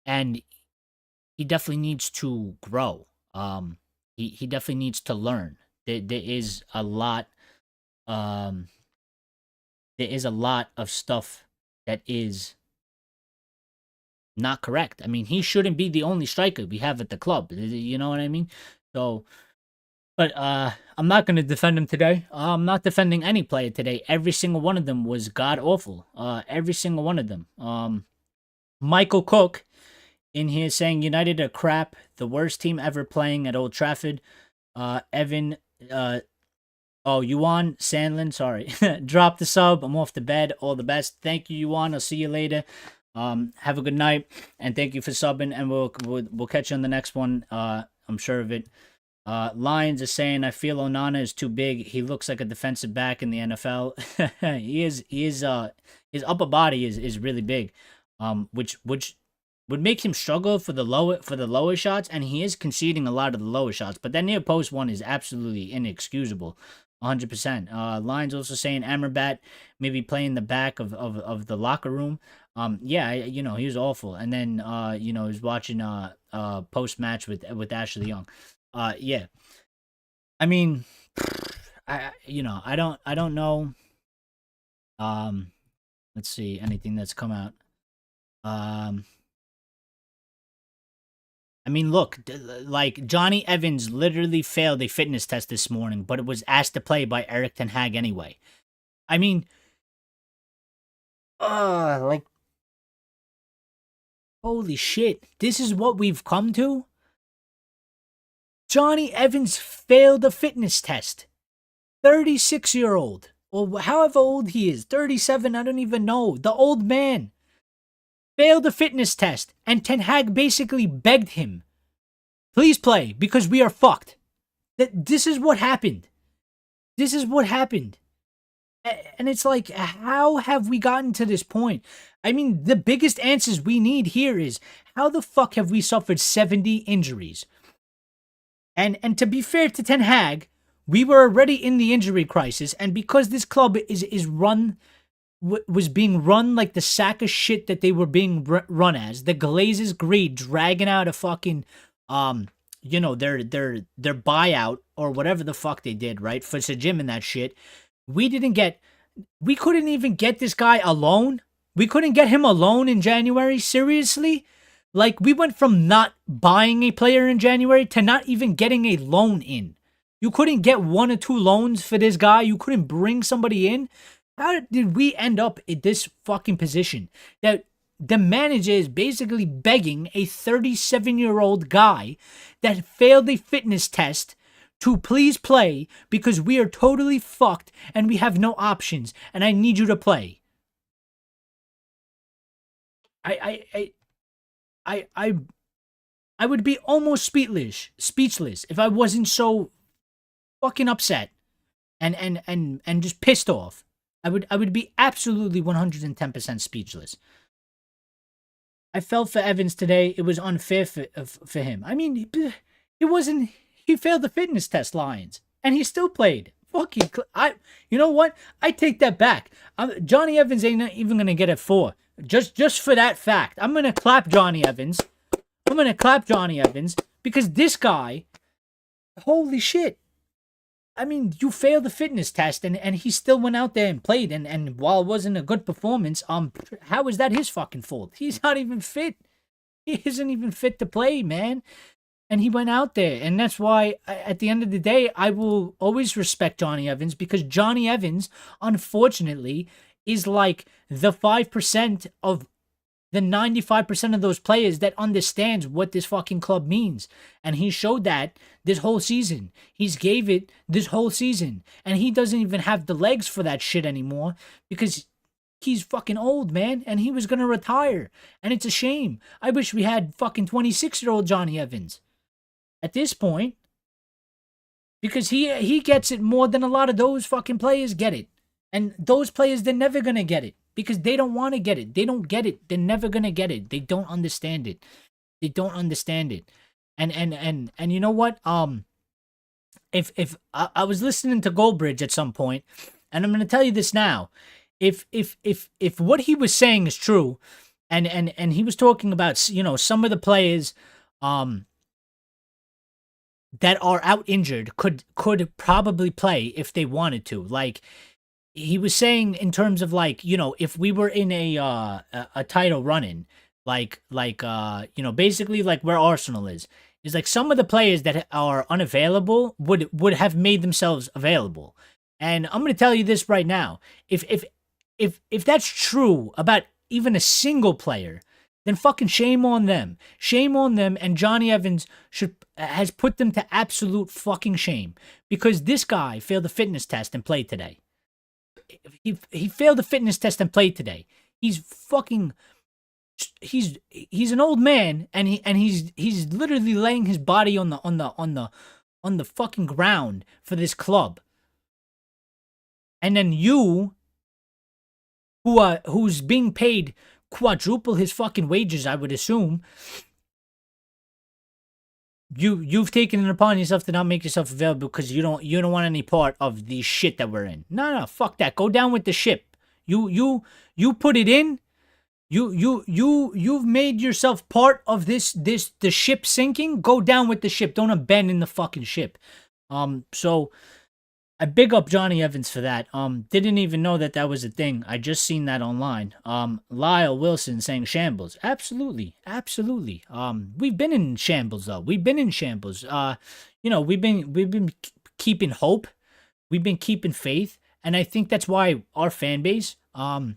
he definitely needs to grow. He definitely needs to learn. There is a lot there is a lot of stuff that is not correct. I mean, he shouldn't be the only striker we have at the club. You know what I mean? So, but I'm not going to defend him today. I'm not defending any player today. Every single one of them was god awful. Every single one of them. Michael Cook in here saying United are crap, the worst team ever playing at Old Trafford. Evan, Yuan Sandlin, sorry, drop the sub. I'm off to bed. All the best. Thank you, Yuan. I'll see you later. Have a good night, and thank you for subbing. And we'll catch you on the next one. I'm sure of it. Lions are saying, I feel Onana is too big. He looks like a defensive back in the NFL. He is. His upper body is really big, which would make him struggle for the lower shots, and he is conceding a lot of the lower shots. But that near post one is absolutely inexcusable. 100%. Lions also saying Amrabat maybe playing the back of the locker room. Yeah, he was awful. And then he was watching post match with Ashley Young. Yeah. I mean, I don't know. Let's see anything that's come out. I mean, look, like Johnny Evans literally failed a fitness test this morning, but it was asked to play by Erik Ten Hag anyway. I mean, like, holy shit, this is what we've come to? Johnny Evans failed a fitness test. 36-year-old, or however old he is, 37, I don't even know. The old man failed a fitness test, and Ten Hag basically begged him, please play, because we are fucked. This is what happened. This is what happened. And it's like, how have we gotten to this point? I mean, the biggest answers we need here is, how the fuck have we suffered 70 injuries? And to be fair to Ten Hag, we were already in the injury crisis, and because this club was being run like the sack of shit that they were being run as, the Glazers' greed dragging out a fucking, their buyout or whatever the fuck they did, right, for Sajim and that shit. We couldn't even get this guy a loan. We couldn't get him a loan in January. Seriously? Like, we went from not buying a player in January to not even getting a loan in. You couldn't get 1 or 2 loans for this guy. You couldn't bring somebody in. How did we end up in this fucking position? That the manager is basically begging a 37-year-old guy that failed a fitness test to please play because we are totally fucked and we have no options and I need you to play. I would be almost speechless if I wasn't so fucking upset and just pissed off. I would be absolutely 110% speechless. I felt for Evans today. It was unfair for him. I mean, it wasn't. He failed the fitness test, Lions, and he still played. Fuck you. You know what? I take that back. Johnny Evans ain't even gonna get a 4. Just for that fact, I'm gonna clap Johnny Evans. I'm gonna clap Johnny Evans because this guy, holy shit. I mean, you failed the fitness test and he still went out there and played. And while it wasn't a good performance, how is that his fucking fault? He's not even fit. He isn't even fit to play, man. And he went out there. And that's why, at the end of the day, I will always respect Johnny Evans because Johnny Evans, unfortunately, is like the 5% of than 95% of those players that understands what this fucking club means. And he showed that this whole season. He's gave it this whole season. And he doesn't even have the legs for that shit anymore because he's fucking old, man. And he was going to retire. And it's a shame. I wish we had fucking 26-year-old Johnny Evans at this point, because he gets it more than a lot of those fucking players get it. And those players, they're never going to get it because they don't want to get it. They don't get it. They're never going to get it. They don't understand it. They don't understand it. And you know what? If I was listening to Goldbridge at some point, and I'm going to tell you this now. If what he was saying is true, and he was talking about, you know, some of the players that are out injured could probably play if they wanted to. Like, he was saying in terms of, like, you know, if we were in a title run-in, like you know, basically like where Arsenal is like some of the players that are unavailable would have made themselves available. And I'm going to tell you this right now. If that's true about even a single player, then fucking shame on them. Shame on them, and Johnny Evans has put them to absolute fucking shame, because this guy failed the fitness test and played today. He failed the fitness test and played today. He's an old man, and he's literally laying his body on the fucking ground for this club. And then you, who's being paid quadruple his fucking wages, I would assume, you've taken it upon yourself to not make yourself available because you don't want any part of the shit that we're in. No, fuck that. Go down with the ship. You put it in. You've made yourself part of the ship sinking. Go down with the ship. Don't abandon the fucking ship. So I big up Johnny Evans for that. Didn't even know that was a thing. I just seen that online. Lyle Wilson saying shambles. Absolutely. We've been in shambles though. We've been in shambles. You know, we've been keeping hope. We've been keeping faith, and I think that's why our fan base, you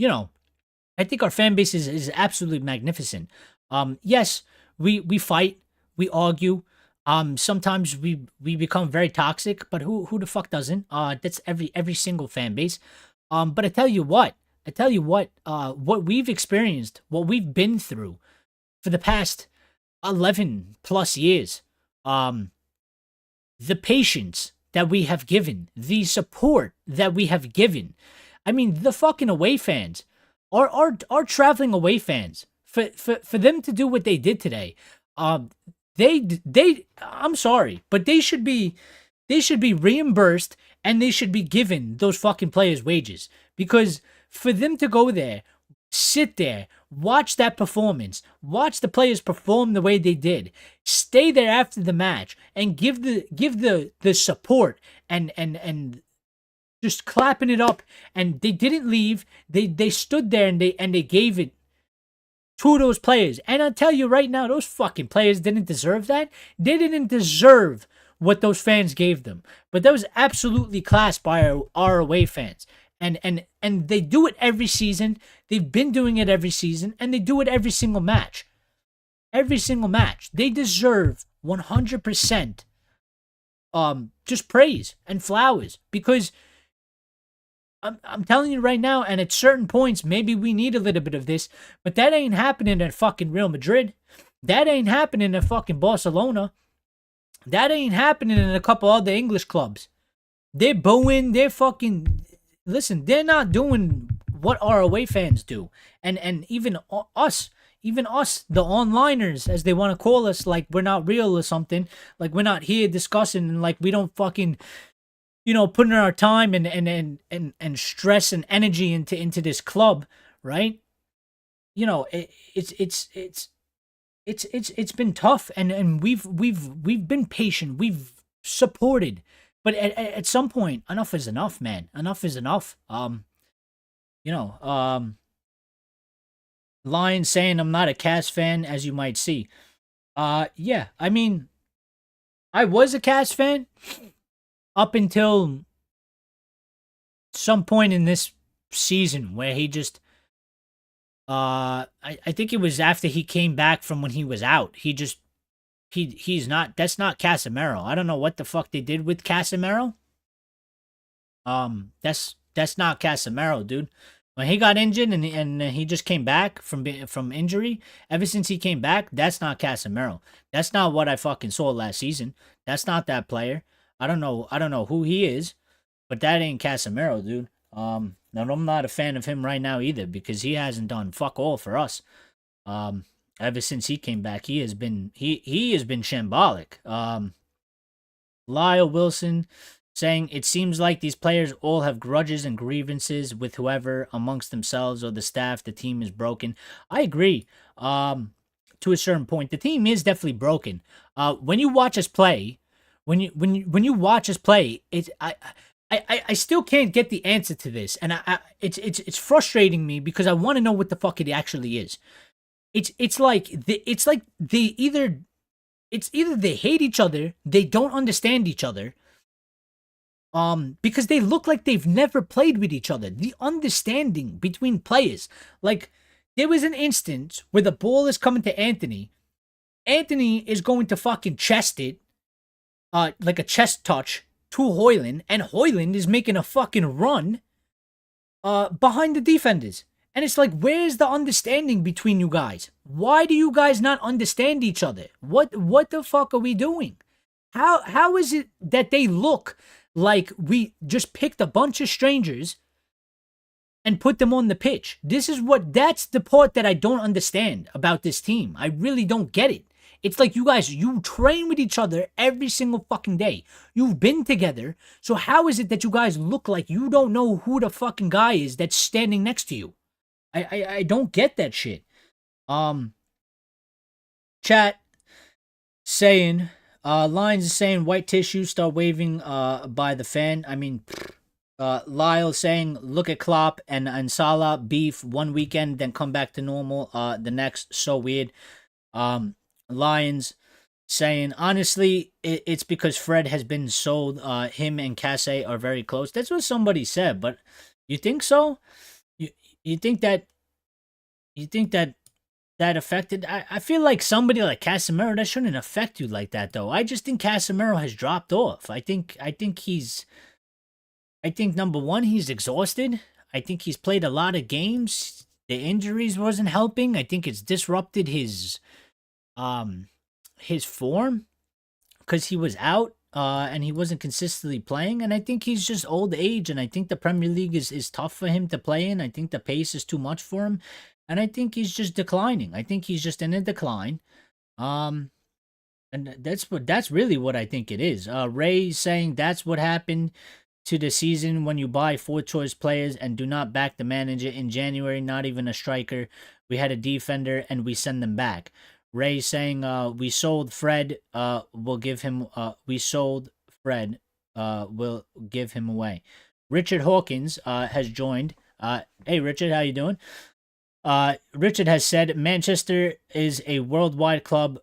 know, I think our fan base is absolutely magnificent. Yes, we fight, we argue. Sometimes we become very toxic, but who the fuck doesn't? That's every single fan base. But I tell you what, what we've experienced, what we've been through for the past 11 plus years, the patience that we have given, the support that we have given. I mean, the fucking away fans, our traveling away fans, for them to do what they did today, They I'm sorry, but they should be reimbursed, and they should be given those fucking players' wages, because for them to go there, sit there, watch that performance, watch the players perform the way they did, stay there after the match and give the support and just clapping it up, and they didn't leave. They stood there and they gave it to those players. And I'll tell you right now, those fucking players didn't deserve that. They didn't deserve what those fans gave them. But that was absolutely class by our away fans. And they do it every season. They've been doing it every season, and they do it every single match. Every single match. They deserve 100% just praise and flowers, because I'm telling you right now, and at certain points, maybe we need a little bit of this, but that ain't happening at fucking Real Madrid. That ain't happening at fucking Barcelona. That ain't happening in a couple other English clubs. They're booing, they're fucking... Listen, they're not doing what our away fans do. And even us, the onliners, as they want to call us, like we're not real or something, like we're not here discussing, and like we don't fucking... you know, putting our time and stress and energy into this club, right? You know, it's been tough, and we've been patient, we've supported, but at some point, enough is enough, man. Enough is enough. You know, Lion saying I'm not a Cass fan, as you might see. Yeah, I mean, I was a Cass fan up until some point in this season where he just I think it was after he came back from when he was out. He's not. That's not Casemiro. I don't know what the fuck they did with Casemiro. That's not Casemiro, dude. When he got injured and he just came back from injury, ever since he came back, that's not Casemiro. That's not what I fucking saw last season. That's not that player. I don't know who he is, but that ain't Casemiro, dude. And I'm not a fan of him right now either because he hasn't done fuck all for us. Um, Ever since he came back, he has been shambolic. Lyle Wilson saying it seems like these players all have grudges and grievances with whoever amongst themselves or the staff. The team is broken. I agree. To a certain point, the team is definitely broken. When you watch us play, when you watch us play, I still can't get the answer to this, and it's frustrating me because I want to know what the fuck it actually is. It's like either they hate each other, they don't understand each other, because they look like they've never played with each other. The understanding between players, like there was an instance where the ball is coming to Anthony. Anthony is going to fucking chest it, like a chest touch to Højlund, and Højlund is making a fucking run, behind the defenders. And it's like, where's the understanding between you guys? Why do you guys not understand each other? What the fuck are we doing? How is it that they look like we just picked a bunch of strangers and put them on the pitch? That's the part that I don't understand about this team. I really don't get it. It's like you train with each other every single fucking day. You've been together. So how is it that you guys look like you don't know who the fucking guy is that's standing next to you? I don't get that shit. Chat saying, Lines is saying white tissue start waving by the fan. I mean, Lyle saying look at Klopp and Salah beef one weekend, then come back to normal the next. So weird. Lions saying honestly it's because Fred has been sold. Him and Casse are very close. That's what somebody said, but you think so? You think that that affected? I feel like somebody like Casemiro, that shouldn't affect you like that though. I just think Casemiro has dropped off. I think number one, he's exhausted. I think he's played a lot of games. The injuries wasn't helping. I think it's disrupted his form because he was out and he wasn't consistently playing. And I think he's just old age. And I think the Premier League is tough for him to play in. I think the pace is too much for him. And I think he's just declining. I think he's just in a decline. And that's really what I think it is. Ray saying that's what happened to the season when you buy 4 choice players and do not back the manager in January, not even a striker. We had a defender and we send them back. Ray saying we sold Fred, we'll give him away. Richard Hawkins has joined. Hey Richard, how you doing? Richard has said Manchester is a worldwide club.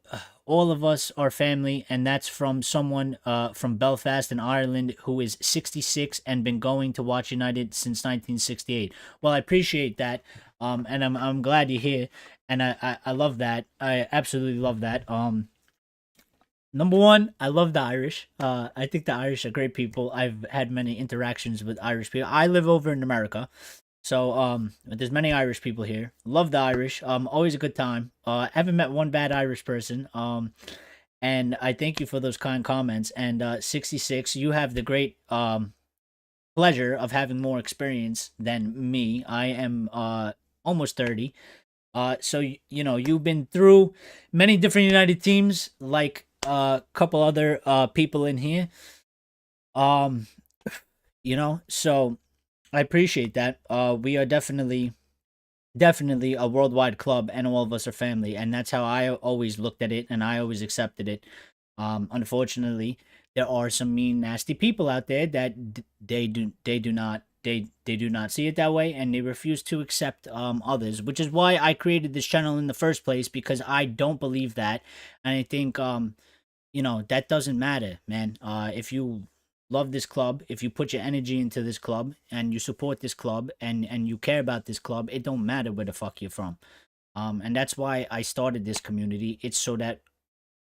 All of us are family, and that's from someone from Belfast in Ireland who is 66 and been going to watch United since 1968. Well, I appreciate that, and I'm glad you're here, and I love that. I absolutely love that. Number one, I love the Irish. I think the Irish are great people. I've had many interactions with Irish people. I live over in America. So, there's many Irish people here. Love the Irish. Always a good time. Haven't met one bad Irish person. And I thank you for those kind comments. And 66, you have the great pleasure of having more experience than me. I am almost 30. So you know you've been through many different United teams, like a couple other people in here. So. I appreciate that. We are definitely a worldwide club, and all of us are family, and that's how I always looked at it, and I always accepted it. Unfortunately, there are some mean, nasty people out there that they do not see it that way, and they refuse to accept others, which is why I created this channel in the first place, because I don't believe that, and I think that doesn't matter, man. If you love this club, if you put your energy into this club and you support this club and you care about this club, it don't matter where the fuck you're from. And that's why I started this community. It's so that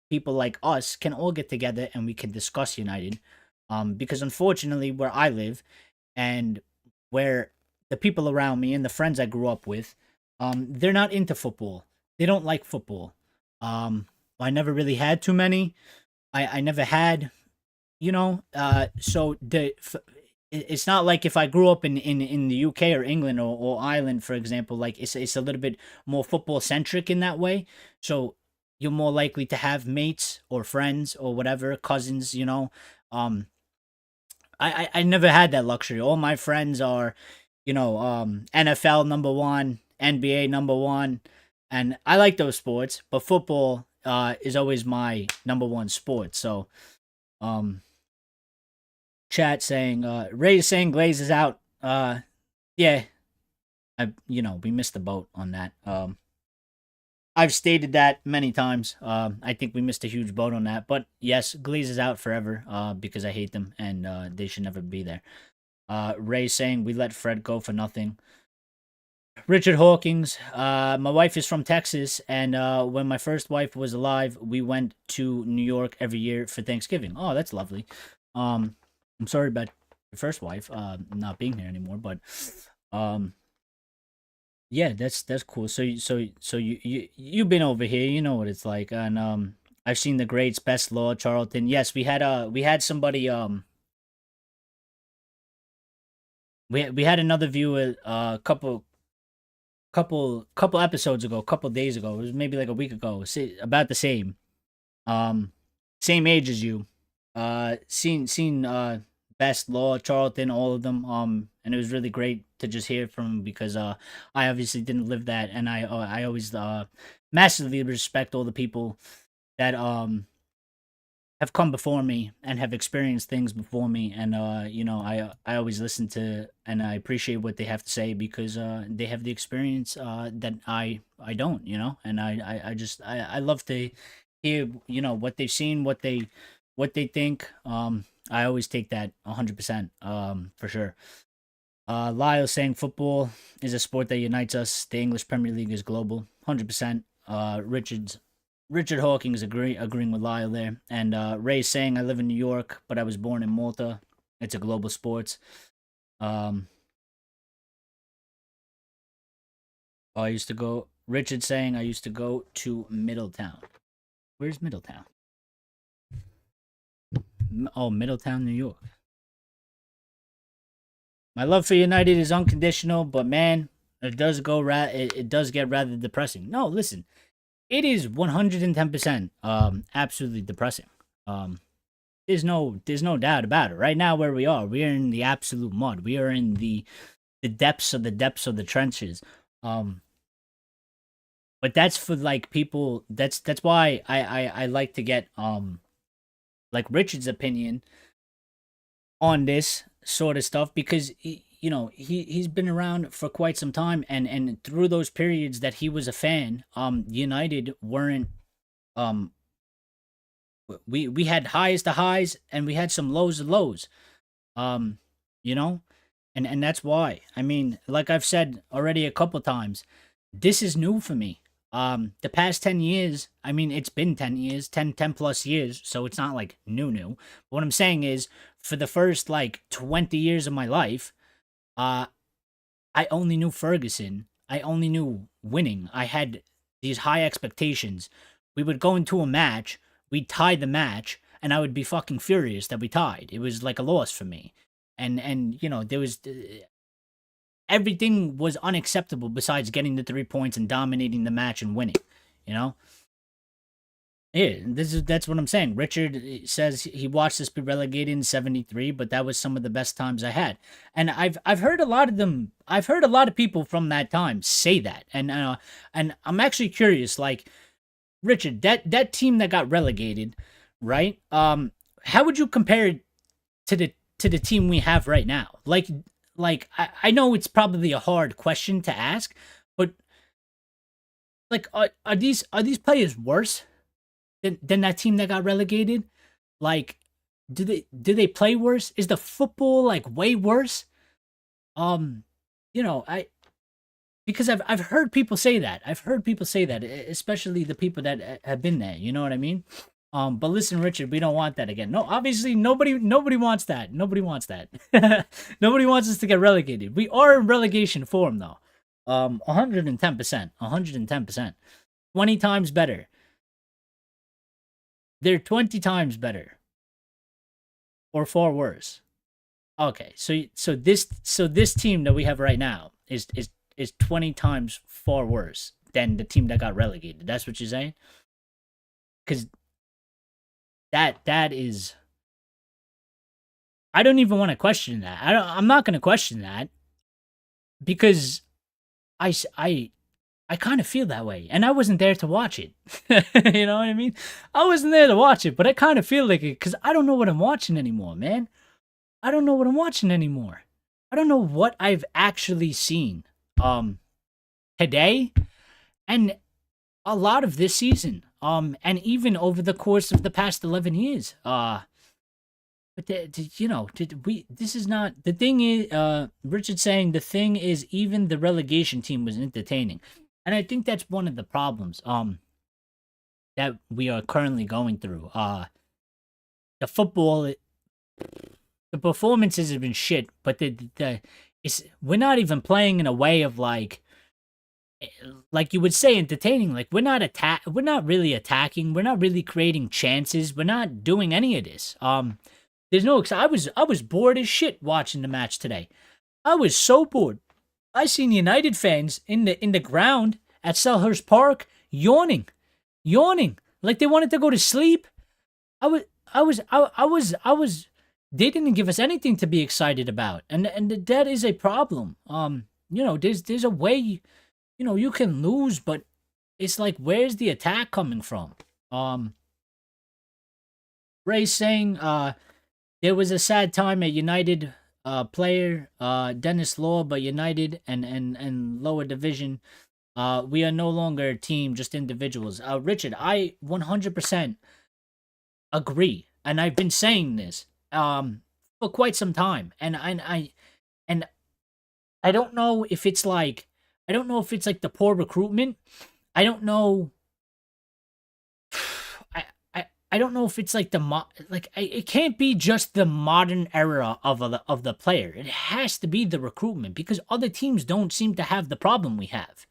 people like us can all get together and we can discuss United. Because unfortunately, where I live and where the people around me and the friends I grew up with, they're not into football. They don't like football. I never really had too many. I never had, so it's not like if I grew up in the UK or England or Ireland, for example, like it's a little bit more football centric in that way. So you're more likely to have mates or friends or whatever, cousins. Um, I never had that luxury. All my friends are, NFL number one, NBA number one, and I like those sports, but football is always my number one sport. So, um, chat saying, Ray is saying Glaze is out. Yeah, we missed the boat on that. I've stated that many times. I think we missed a huge boat on that. But yes, Glaze is out forever because I hate them and they should never be there. Ray saying we let Fred go for nothing. Richard Hawkins, my wife is from Texas, and when my first wife was alive, we went to New York every year for Thanksgiving. Oh, that's lovely. I'm sorry about your first wife not being here anymore, but yeah, that's cool. So you've been over here, you know what it's like, and I've seen the greats, Best Law, Charlton. Yes, we had somebody we had another viewer a couple episodes ago, a couple days ago. It was maybe like a week ago. About the same, um, same age as you. Seen Best Law, Charlton, all of them. And it was really great to just hear from him because I obviously didn't live that, and I always massively respect all the people that have come before me and have experienced things before me, and I always listen to and I appreciate what they have to say because they have the experience that I don't, and I love to hear what they've seen, what they think. I always take that 100%, for sure. Lyle saying football is a sport that unites us. The English Premier League is global, 100%. Richard Hawkins agreeing with Lyle there. And Ray saying, I live in New York, but I was born in Malta. It's a global sport. I used to go. Richard saying, I used to go to Middletown. Where's Middletown? Oh, Middletown, New York. My love for United is unconditional, but man, it does it does get rather depressing. No, listen, it is 110% absolutely depressing. There's no doubt about it. Right now where we are in the absolute mud. We are in the depths of the trenches. But that's for like people that's why I like to get like Richard's opinion on this sort of stuff because he's been around for quite some time, and through those periods that he was a fan, United weren't we had highs to highs and we had some lows to lows, um you know and that's why, I mean, like I've said already a couple times, this is new for me. The past 10 years, I mean, it's been 10 years, 10 plus years, so it's not like new. But what I'm saying is, for the first like 20 years of my life, uh, I only knew Ferguson. I only knew winning. I had these high expectations. We would go into a match, we'd tie the match, and I would be fucking furious that we tied. It was like a loss for me. And there was everything was unacceptable besides getting the 3 points and dominating the match and winning, you know? Yeah, that's what I'm saying. Richard says he watched us be relegated in '73, but that was some of the best times I had. And I've heard a lot of them. I've heard a lot of people from that time say that. And I'm actually curious, like, Richard, that team that got relegated, right? How would you compare it to the team we have right now? Like I know it's probably a hard question to ask, but like are these players worse than that team that got relegated? Like, do they play worse? Is the football like way worse? You know, because I've heard people say that. I've heard people say that, especially the people that have been there. You know what I mean? But listen, Richard, we don't want that again. No, obviously nobody wants that. Nobody wants that. Nobody wants us to get relegated. We are in relegation form though. 110%. 110%. 20 times better. They're 20 times better. Or far worse. Okay, so this team that we have right now is 20 times far worse than the team that got relegated. That's what you're saying? Because that is, I don't even want to question that. I'm not going to question that because I kind of feel that way, and I wasn't there to watch it. You know what I mean? I wasn't there to watch it, but I kind of feel like it because I don't know what I'm watching anymore, man. I don't know what I'm watching anymore. I don't know what I've actually seen today and a lot of this season. And even over the course of the past 11 years. But this is not the thing is Richard saying the thing is even the relegation team was entertaining. And I think that's one of the problems that we are currently going through. The football, the performances have been shit, but we're not even playing in a way of like you would say entertaining. Like we're not really attacking, we're not really creating chances, we're not doing any of this. There's no I was bored as shit watching the match today. I was so bored. I seen United fans in the ground at Selhurst Park yawning like they wanted to go to sleep. I was they didn't give us anything to be excited about, and that is a problem. There's a way, you can lose, but it's like, where's the attack coming from? Ray's saying there was a sad time at United player Dennis Law, but United and lower division, we are no longer a team, just individuals. Richard, I 100% agree, and I've been saying this for quite some time, and I don't know if it's like the poor recruitment. I don't know. I don't know if it's like it can't be just the modern era of the player. It has to be the recruitment, because other teams don't seem to have the problem we have.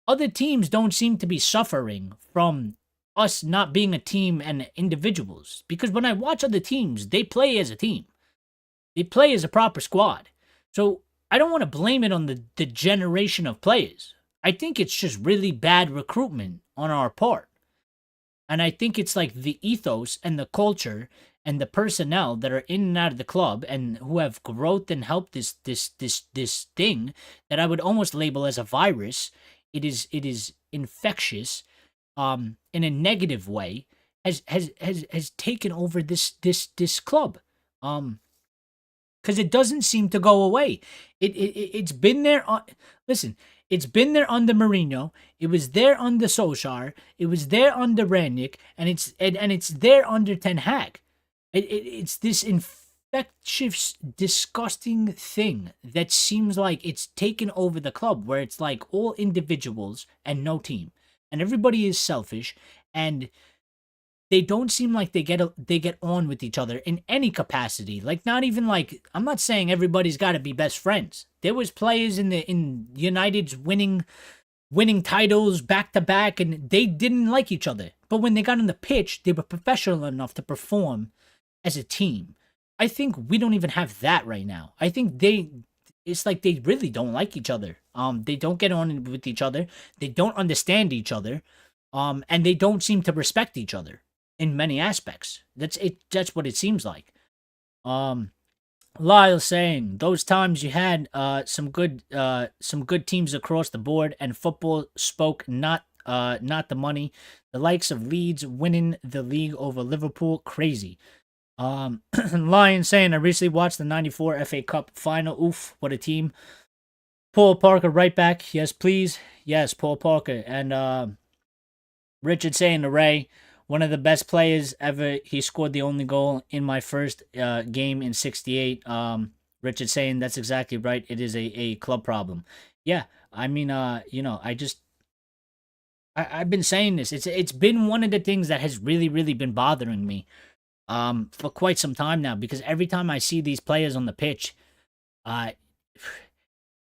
Other teams don't seem to be suffering from us not being a team and individuals. Because when I watch other teams, they play as a team. They play as a proper squad. So I don't want to blame it on the generation of players. I think it's just really bad recruitment on our part. And I think it's like the ethos and the culture and the personnel that are in and out of the club and who have growth and helped this thing that I would almost label as a virus. It is infectious, in a negative way, has taken over this club. Because it doesn't seem to go away. It's been there. Listen, it's been there under Mourinho. It was there under Solskjaer. It was there under Rangnick, and it's there under Ten Hag. It's this infectious, disgusting thing that seems like it's taken over the club, where it's like all individuals and no team, and everybody is selfish, and they don't seem like they get on with each other in any capacity. Like, not even like, I'm not saying everybody's got to be best friends. There was players in United's winning titles back to back, and they didn't like each other. But when they got on the pitch, they were professional enough to perform as a team. I think we don't even have that right now. I think it's like they really don't like each other. They don't get on with each other. They don't understand each other. And they don't seem to respect each other in many aspects. That's what it seems like. Lyle saying those times you had some good teams across the board, and football spoke, not the money. The likes of Leeds winning the league over Liverpool, crazy. Lion saying I recently watched the 94 FA Cup final. Oof, what a team. Paul Parker right back. Yes, please. Yes, Paul Parker. And Richard saying to Ray, one of the best players ever. He scored the only goal in my first game in '68. Richard saying that's exactly right. It is a club problem. Yeah, I mean, I've been saying this. It's been one of the things that has really been bothering me for quite some time now, because every time I see these players on the pitch, uh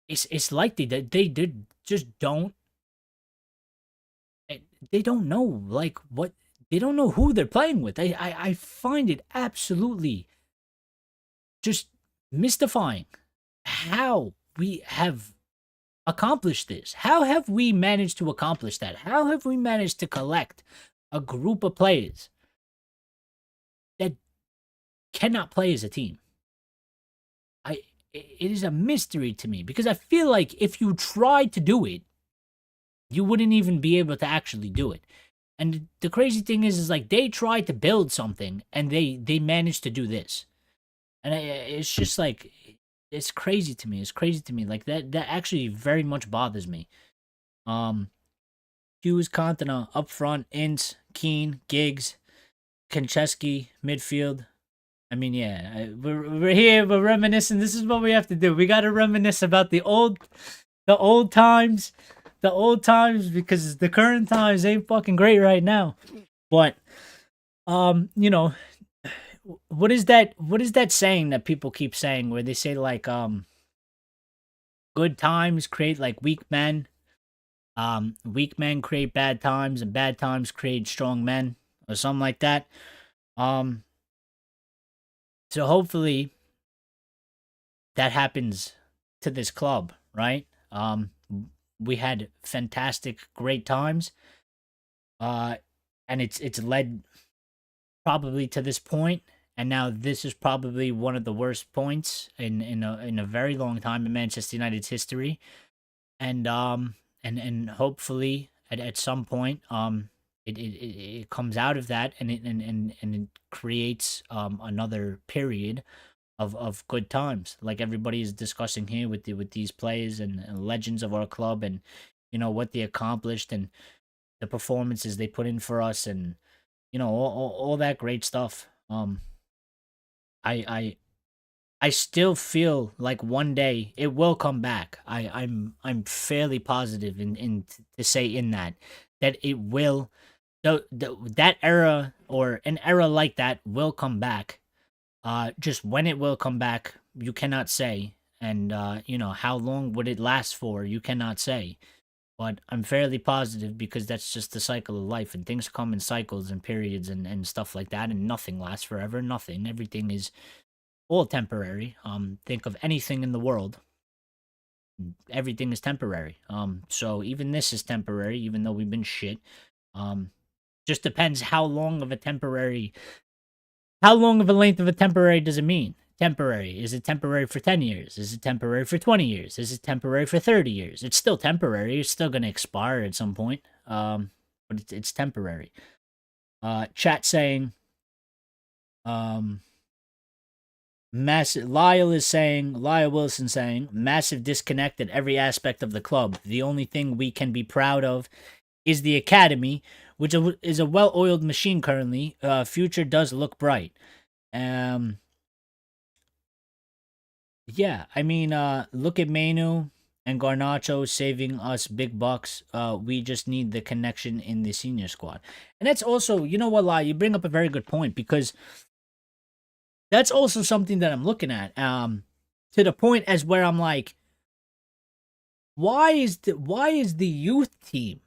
it's likely that they just don't they don't know like what they don't know who they're playing with. I find it absolutely just mystifying how we have accomplished this. How have we managed to accomplish that? How have we managed to collect a group of players that cannot play as a team? It is a mystery to me, because I feel like if you tried to do it, you wouldn't even be able to actually do it. And the crazy thing is like they tried to build something and they managed to do this. And it's just like, it's crazy to me. It's crazy to me. Like that actually very much bothers me. Hughes, Cantona up front, Ince, Keane, Giggs, Konchesky, midfield. I mean, yeah, we're here, we're reminiscing. This is what we have to do. We got to reminisce about the old times, because the current times ain't fucking great right now. But, you know, what is that saying that people keep saying where they say like, good times create like weak men, weak men create bad times, and bad times create strong men, or something like that. So hopefully that happens to this club, right? We had fantastic, great times, and it's led probably to this point, and now this is probably one of the worst points in a very long time in Manchester United's history, and hopefully at some point it comes out of that, and it creates another period of good times, like everybody is discussing here with these players and legends of our club, and what they accomplished and the performances they put in for us, and all that great stuff. I still feel like one day it will come back. I'm fairly positive in to say in that it will. That era, or an era like that, will come back. Just when it will come back, you cannot say. And, how long would it last for? You cannot say. But I'm fairly positive, because that's just the cycle of life, and things come in cycles and periods and stuff like that, and nothing lasts forever. Nothing. Everything is all temporary. Think of anything in the world. Everything is temporary. So even this is temporary, even though we've been shit. Just depends how long of a length of a temporary does it mean? Temporary. Is it temporary for 10 years? Is it temporary for 20 years? Is it temporary for 30 years? It's still temporary. It's still going to expire at some point. But it's temporary. Chat saying, Lyle Wilson saying, massive disconnect at every aspect of the club. The only thing we can be proud of is the academy, which is a well-oiled machine currently. Future does look bright. Yeah, I mean, look at Manu and Garnacho saving us big bucks. We just need the connection in the senior squad. And that's also, you know what, Lai, you bring up a very good point, because that's also something that I'm looking at. To the point as where I'm like, why is the youth team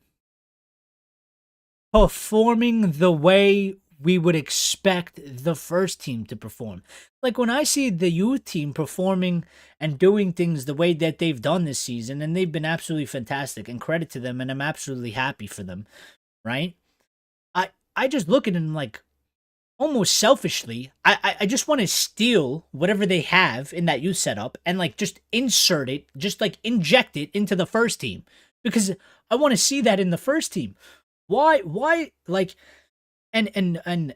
performing the way we would expect the first team to perform? Like, when I see the youth team performing and doing things the way that they've done this season, and they've been absolutely fantastic, and credit to them, and I'm absolutely happy for them, right? I just look at them like, almost selfishly, I just want to steal whatever they have in that youth setup and like just insert it, just like inject it into the first team, because I want to see that in the first team. Why like, and in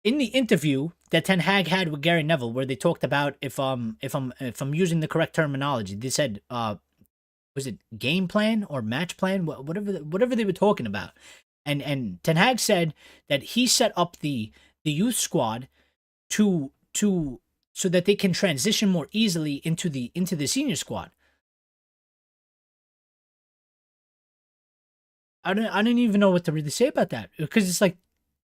the interview that Ten Hag had with Gary Neville, where they talked about, if I'm using the correct terminology, they said, was it game plan or match plan, whatever they were talking about, And Ten Hag said that he set up the youth squad to so that they can transition more easily into the senior squad. I don't even know what to really say about that, because it's like,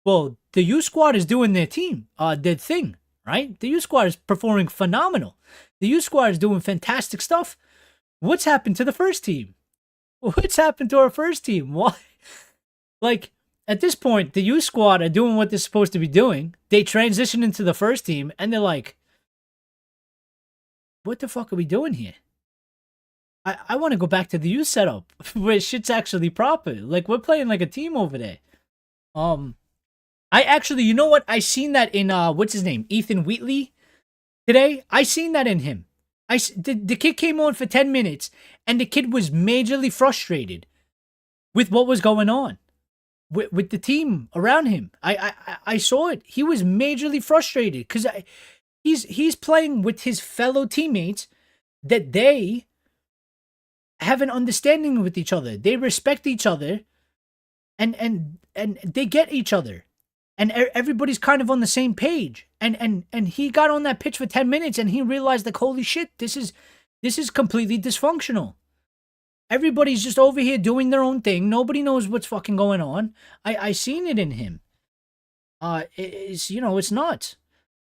well, the youth squad is doing their thing, right? The youth squad is performing phenomenal. The youth squad is doing fantastic stuff. What's happened to the first team? What's happened to our first team? Why? Like, at this point, the youth squad are doing what they're supposed to be doing. They transition into the first team, and they're like, what the fuck are we doing here? I want to go back to the youth setup where shit's actually proper. Like, we're playing like a team over there. I actually, you know what? I seen that in, what's his name? Ethan Wheatley today. I seen that in him. The kid came on for 10 minutes, and the kid was majorly frustrated with what was going on with the team around him. I saw it. He was majorly frustrated because he's playing with his fellow teammates that they have an understanding with each other. They respect each other, and they get each other, and everybody's kind of on the same page. And he got on that pitch for 10 minutes, and he realized, like, holy shit, this is completely dysfunctional. Everybody's just over here doing their own thing. Nobody knows what's fucking going on. I seen it in him. It's nuts.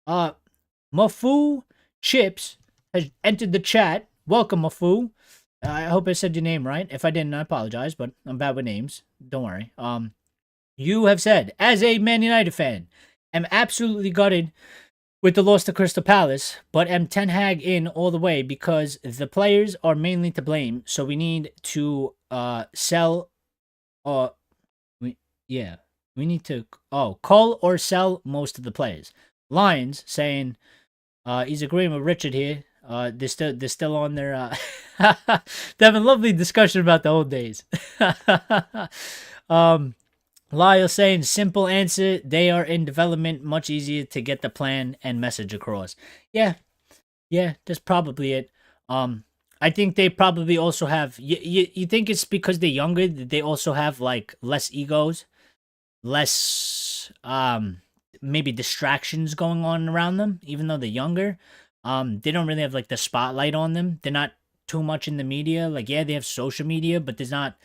Mafu Chips has entered the chat. Welcome, Mafu. I hope I said your name right. If I didn't, I apologize, but I'm bad with names. Don't worry. You have said, as a Man United fan, am absolutely gutted with the loss to Crystal Palace, but am Ten Hag in all the way because the players are mainly to blame. So we need to sell, we need to cull or sell most of the players. Lions saying he's agreeing with Richard here. They're still on their they're having a lovely discussion about the old days. Lyle saying, simple answer, they are in development, much easier to get the plan and message across. Yeah, that's probably it. I think they probably also have, you think it's because they're younger that they also have, like, less egos, less, maybe distractions going on around them, even though they're younger. They don't really have, like, the spotlight on them. They're not too much in the media. Like, yeah, they have social media, but there's not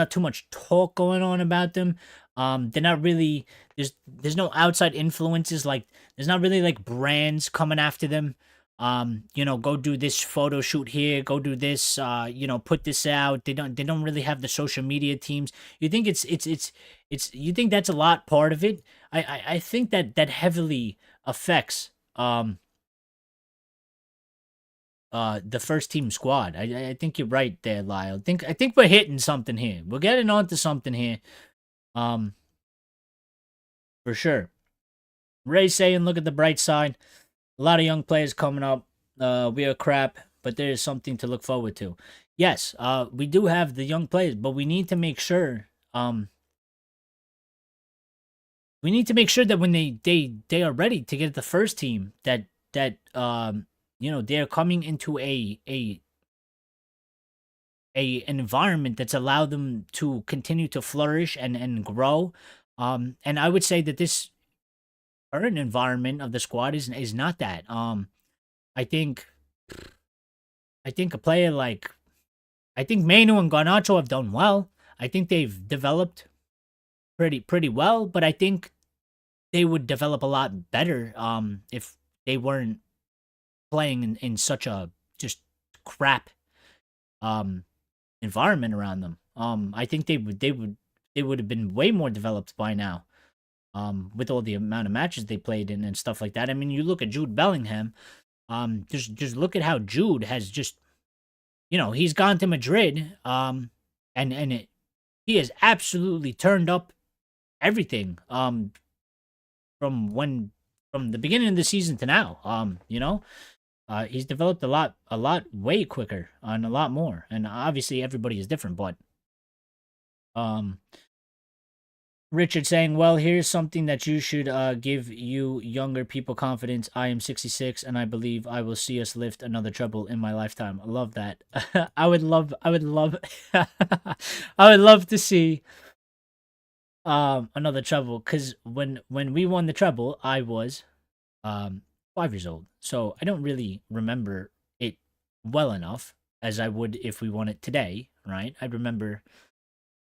too much talk going on about them. They're not really, there's no outside influences. Like, there's not really, like, brands coming after them. Go do this photo shoot here, go do this, put this out. They don't really have the social media teams. You think it's you think that's a lot part of it? I think that heavily affects the first team squad. I think you're right there, Lyle. I think we're hitting something here. We're getting onto something here. For sure. Ray saying, look at the bright side. A lot of young players coming up. We are crap, but there is something to look forward to. Yes, we do have the young players, but we need to make sure that when they are ready to get the first team, that they're coming into an environment that's allowed them to continue to flourish and grow. And I would say that this current environment of the squad is not that. I think a player like, I think Manu and Garnacho have done well. I think they've developed pretty well, but I think they would develop a lot better if they weren't playing in such a just crap environment around them. I think they would have been way more developed by now, with all the amount of matches they played in and stuff like that. I mean, you look at Jude Bellingham. Just look at how Jude has just, he's gone to Madrid, he has absolutely turned up everything, from the beginning of the season to now. He's developed a lot way quicker and a lot more. And obviously everybody is different, but Richard saying, well, here's something that you should give you younger people confidence. I am 66 and I believe I will see us lift another treble in my lifetime. I love that. I would love I would love to see Another treble, because when we won the treble, I was 5 years old, so I don't really remember it well enough as I would if we won it today, right? I remember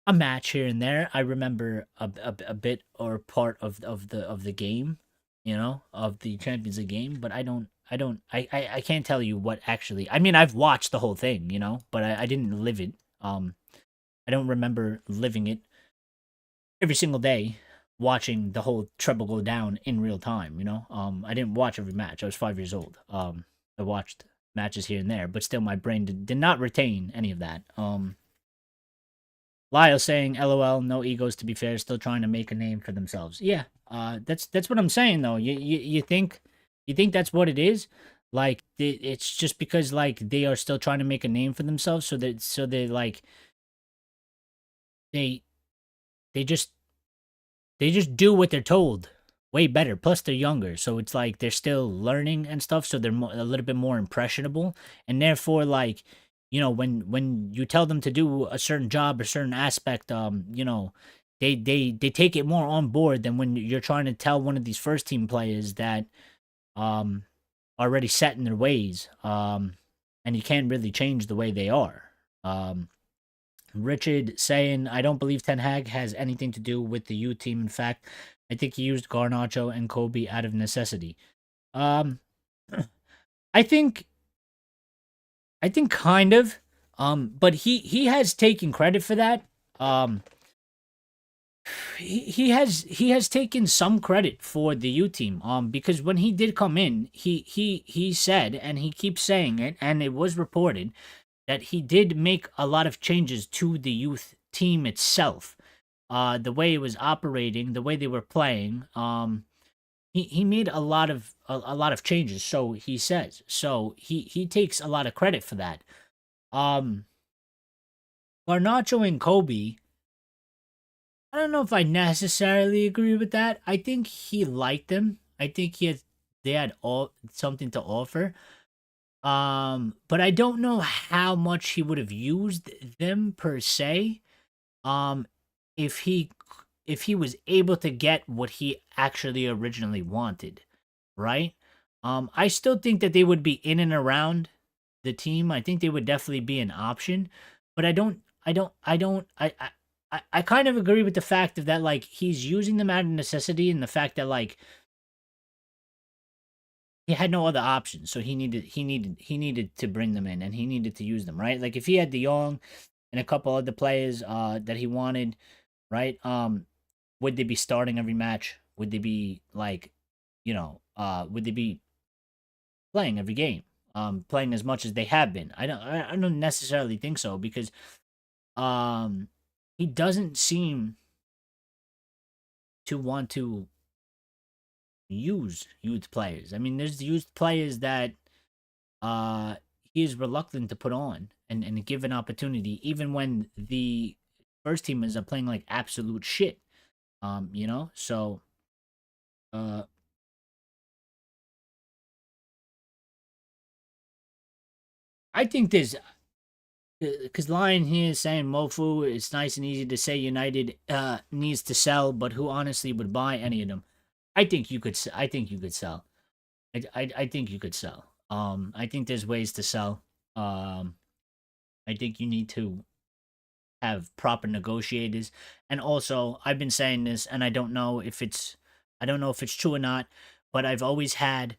a match here and there. I remember a bit or part of the game, of the Champions League game, but I can't tell you what actually. I mean, I've watched the whole thing, but I didn't live it. I don't remember living it every single day, watching the whole treble go down in real time. I didn't watch every match. I was 5 years old. I watched matches here and there, but still, my brain did not retain any of that. Lyle saying, "LOL, no egos. To be fair, still trying to make a name for themselves." Yeah, that's what I'm saying though. You think that's what it is? Like it's just because like they are still trying to make a name for themselves, so they like they they just do what they're told way better. Plus, they're younger, so it's like they're still learning and stuff. So they're a little bit more impressionable, and therefore, like when you tell them to do a certain job or certain aspect, they take it more on board than when you're trying to tell one of these first team players that already set in their ways, and you can't really change the way they are. Richard saying, I don't believe Ten Hag has anything to do with the U team. In fact, I think he used Garnacho and Kobe out of necessity. I think kind of. But he has taken credit for that. He has taken some credit for the U team. Because when he did come in, he said, and he keeps saying it, and it was reported that he did make a lot of changes to the youth team itself. The way it was operating, the way they were playing. He made a lot of changes. So he says. So he takes a lot of credit for that. Garnacho and Kobe, I don't know if I necessarily agree with that. I think he liked them. I think they had all something to offer. But I don't know how much he would have used them per se. If he was able to get what he actually originally wanted, right? I still think that they would be in and around the team. I think they would definitely be an option, but I kind of agree with the fact of that, like, he's using them out of necessity, and the fact that, like, he had no other options, so he needed to bring them in, and he needed to use them, right? Like, if he had De Jong and a couple other players that he wanted, right? Would they be starting every match? Would they be like, would they be playing every game? Playing as much as they have been? I don't necessarily think so, because he doesn't seem to want to use youth players. I mean, there's youth players that he is reluctant to put on and give an opportunity, even when the first teamers are playing like absolute shit. So I think there's because Lion here is saying Mofu, it's nice and easy to say United needs to sell, but who honestly would buy any of them? I think you could. I think you could sell. I think you could sell. I think there's ways to sell. I think you need to have proper negotiators, and also I've been saying this, and I don't know if it's true or not, but I've always had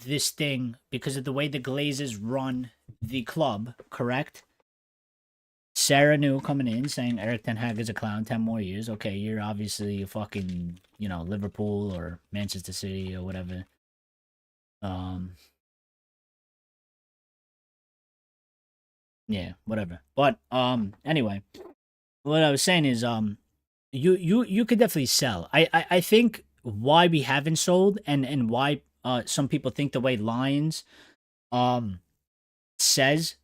this thing because of the way the Glazers run the club, correct? Sarah New coming in saying Erik Ten Hag is a clown, 10 more years. Okay, you're obviously a fucking, Liverpool or Manchester City or whatever. Yeah, whatever. But anyway, what I was saying is you could definitely sell. I think why we haven't sold and why some people think the way Lions says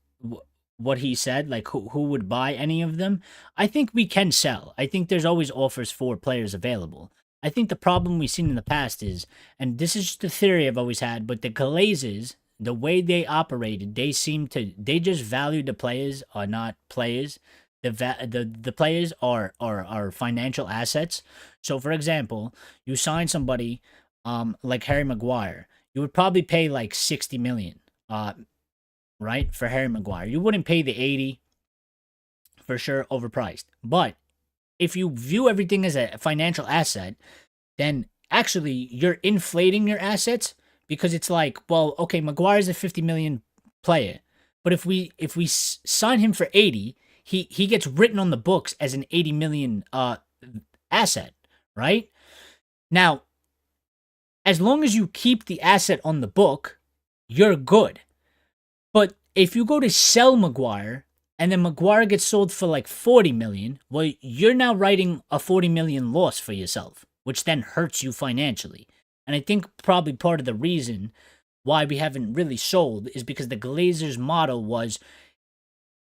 what he said, like who would buy any of them. I think we can sell. I think there's always offers for players available. I think the problem we've seen in the past is, and this is just a theory I've always had, but the Glazers, the way they operated, they just valued the players are not players. the players are financial assets. So for example, you sign somebody like Harry Maguire, you would probably pay like 60 million, right, for Harry Maguire. You wouldn't pay the 80 for sure, overpriced. But if you view everything as a financial asset, then actually you're inflating your assets, because it's like, well, okay, Maguire's a 50 million player, but if we sign him for 80, he gets written on the books as an 80 million asset, right? Now, as long as you keep the asset on the book, you're good. But if you go to sell Maguire and then Maguire gets sold for like 40 million, well, you're now writing a 40 million loss for yourself, which then hurts you financially. And I think probably part of the reason why we haven't really sold is because the Glazers' motto was,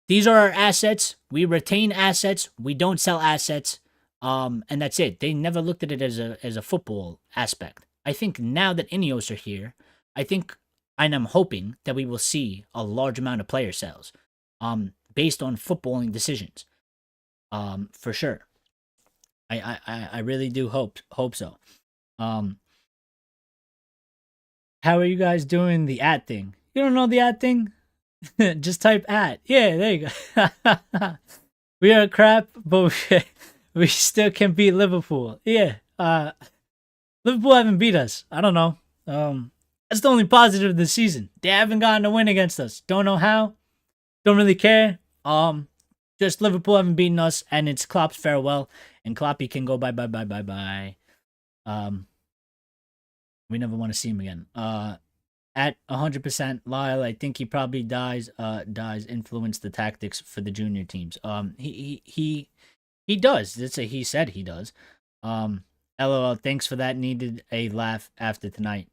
these are our assets, we retain assets, we don't sell assets, and that's it. They never looked at it as a football aspect. I think now that Ineos are here, I think, and I'm hoping that we will see a large amount of player sales, based on footballing decisions, for sure. I really do hope so. How are you guys doing the @ thing? You don't know the @ thing? Just type @ Yeah, there you go. We are crap, but we still can beat Liverpool. Yeah. Liverpool haven't beat us. I don't know. That's the only positive of the season. They haven't gotten a win against us. Don't know how. Don't really care. Just Liverpool haven't beaten us, and it's Klopp's farewell, and Kloppy can go bye. We never want to see him again. At 100%, Lyle, I think he probably dies influence the tactics for the junior teams. He does. He said he does. LOL, thanks for that. Needed a laugh after tonight.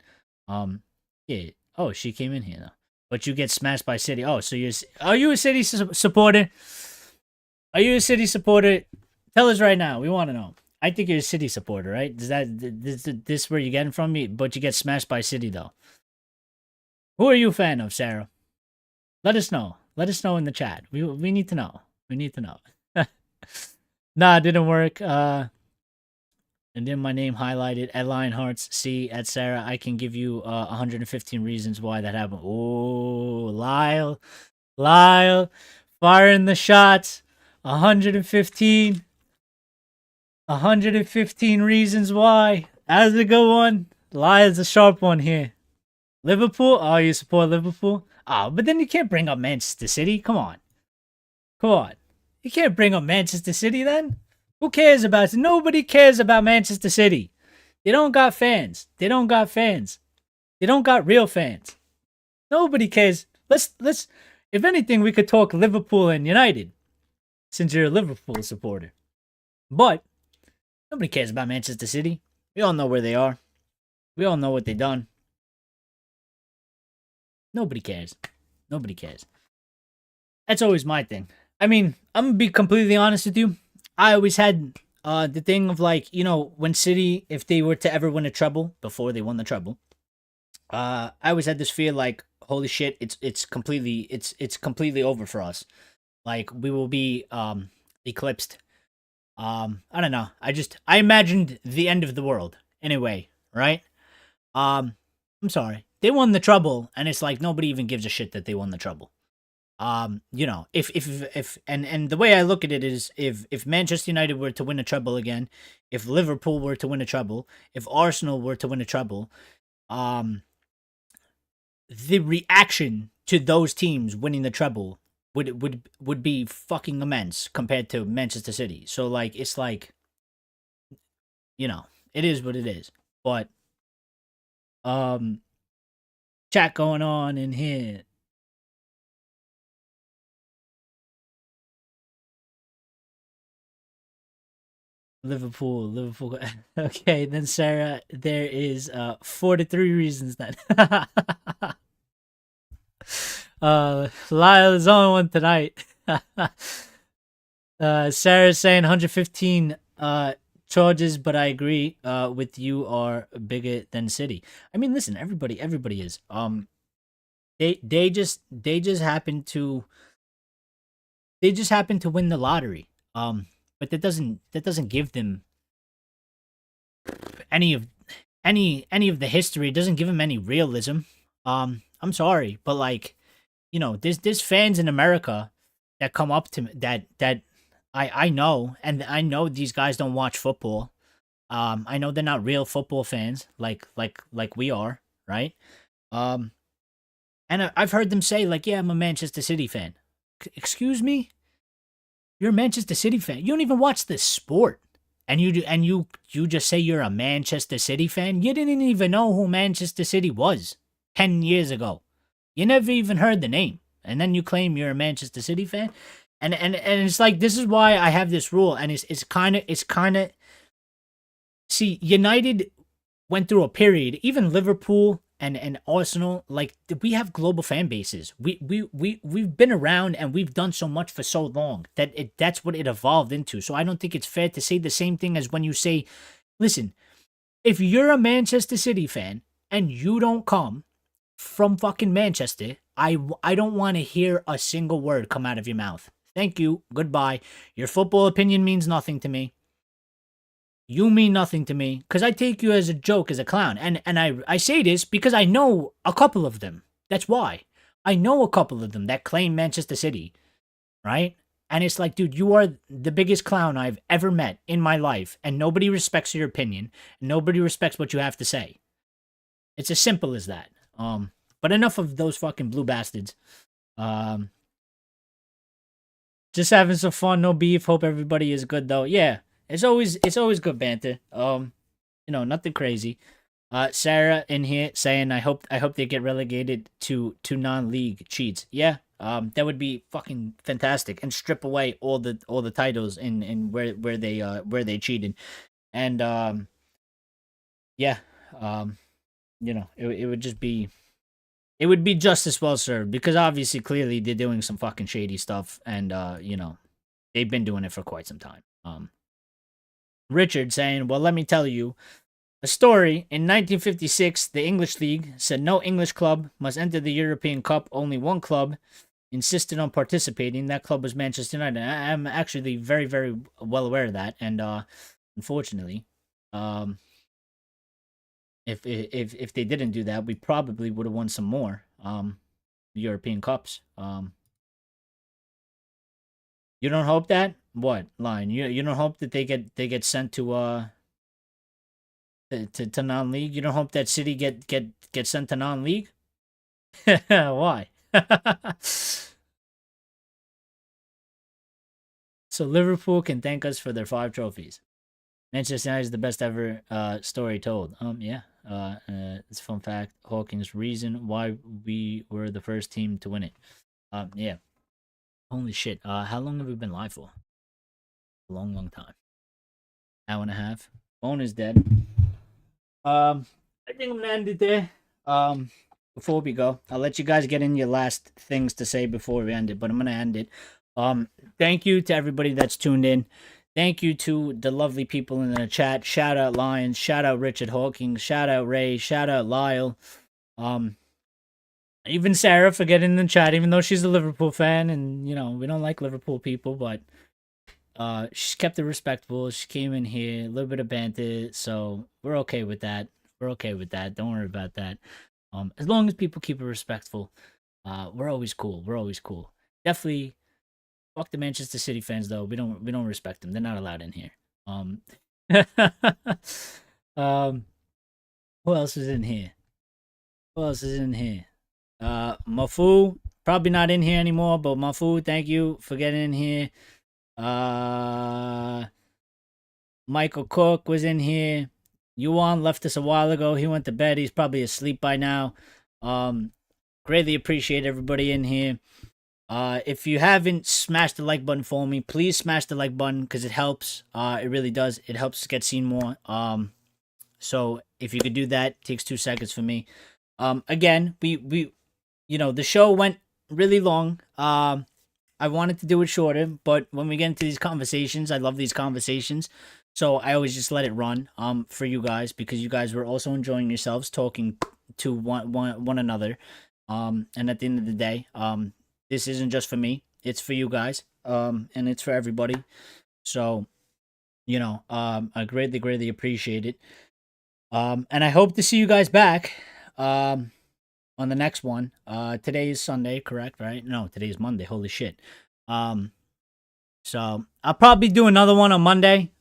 Yeah. Oh, she came in here though. But you get smashed by City. Oh, so are you a City supporter? Are you a City supporter? Tell us right now. We want to know. I think you're a City supporter, right? Is this where you're getting from me? But you get smashed by City though. Who are you a fan of, Sarah? Let us know. Let us know in the chat. We need to know. We need to know. Nah, it didn't work. And then my name highlighted at Lionhearts. See, at Sarah, I can give you 115 reasons why that happened. Oh, Lyle, firing the shots. 115 reasons why. That's a good one. Lyle's a sharp one here. Liverpool? Oh, you support Liverpool? Oh, but then you can't bring up Manchester City. Come on. You can't bring up Manchester City then. Who cares about it? Nobody cares about Manchester City. They don't got fans. They don't got real fans. Nobody cares. Let's if anything, we could talk Liverpool and United, since you're a Liverpool supporter. But nobody cares about Manchester City. We all know where they are. We all know what they've done. Nobody cares. That's always my thing. I mean, I'm going to be completely honest with you. I always had the thing of like, when City, if they were to ever win a treble, before they won the treble, I always had this fear like, holy shit, it's completely over for us. Like, we will be eclipsed. I don't know. I imagined the end of the world. Anyway, right? I'm sorry. They won the treble, and it's like nobody even gives a shit that they won the treble. If and the way I look at it is, if Manchester United were to win a treble again, if Liverpool were to win a treble, if Arsenal were to win a treble, the reaction to those teams winning the treble would be fucking immense compared to Manchester City. So like, it's like, it is what it is. But chat going on in here. Liverpool. Okay, then Sarah, there is 43 reasons then. Lyle is on one tonight. Sarah's saying 115 charges, but I agree with you, are bigger than City. I mean, listen, everybody is. They just happen to They just happen to win the lottery. But that doesn't give them any of the history. It doesn't give them any realism. I'm sorry, but like, there's fans in America that come up to me that I know, and I know these guys don't watch football. I know they're not real football fans like we are, right? Um, and I've heard them say like, "Yeah, I'm a Manchester City fan." Excuse me? You're a Manchester City fan. You don't even watch this sport. And you just say you're a Manchester City fan? You didn't even know who Manchester City was 10 years ago. You never even heard the name. And then you claim you're a Manchester City fan? And it's like, this is why I have this rule, and it's kind of see, United went through a period, even Liverpool and Arsenal, like, we have global fan bases. We've been around and we've done so much for so long that that's what it evolved into. So I don't think it's fair to say the same thing as when you say, listen, if you're a Manchester City fan and you don't come from fucking Manchester, I don't want to hear a single word come out of your mouth. Thank you. Goodbye. Your football opinion means nothing to me. You mean nothing to me, because I take you as a joke, as a clown. And I say this because I know a couple of them. That's why. I know a couple of them that claim Manchester City, right? And it's like, dude, you are the biggest clown I've ever met in my life, and nobody respects your opinion. Nobody respects what you have to say. It's as simple as that. But enough of those fucking blue bastards. Just having some fun, no beef. Hope everybody is good though. Yeah. It's always good banter. Nothing crazy. Sarah in here saying I hope they get relegated to non-league cheats. Yeah. That would be fucking fantastic, and strip away all the titles in where they cheated. And yeah. It would just be, it would be just as well served, because obviously clearly they're doing some fucking shady stuff, and they've been doing it for quite some time. Richard saying, well, let me tell you a story. In 1956, the English League said no English club must enter the European Cup. Only one club insisted on participating. That club was Manchester United. I'm actually very, very well aware of that. And unfortunately, if they didn't do that, we probably would have won some more European Cups. You don't hope that? What line? You don't hope that they get sent to non-league? You don't hope that City get sent to non-league? Why? So Liverpool can thank us for their 5 trophies. Manchester United is the best ever story told. Yeah. It's a fun fact. Hawkins' reason why we were the first team to win it. Yeah. Holy shit. How long have we been live for? A long time. Hour and a half. Phone is dead. I think I'm gonna end it there. Before we go, I'll let you guys get in your last things to say before we end it, but I'm gonna end it. Thank you to everybody that's tuned in. Thank you to the lovely people in the chat. Shout out Lions. Shout out Richard Hawkins. Shout out Ray. Shout out Lyle. Even Sarah for getting in the chat, even though she's a Liverpool fan, and we don't like Liverpool people, but she kept it respectful. She came in here, a little bit of banter, so we're okay with that. We're okay with that. Don't worry about that. As long as people keep it respectful, we're always cool. We're always cool. Definitely, fuck the Manchester City fans though. We don't respect them. They're not allowed in here. Who else is in here? Who else is in here? Mafu, probably not in here anymore, but Mafu, thank you for getting in here. Michael Cook was in here. Yuan left us a while ago. He went to bed. He's probably asleep by now. Greatly appreciate everybody in here. If you haven't smashed the like button for me, please smash the like button, because it helps. It really does. It helps us get seen more. So if you could do that, it takes 2 seconds for me. Again, we the show went really long. I wanted to do it shorter, but when we get into these conversations, I love these conversations. So I always just let it run for you guys, because you guys were also enjoying yourselves talking to one another. And at the end of the day, this isn't just for me, it's for you guys. and it's for everybody. So, you know, I greatly appreciate it. And I hope to see you guys back on the next one. Today is Sunday, correct? Right? No, today is Monday. Holy shit. So I'll probably do another one on Monday.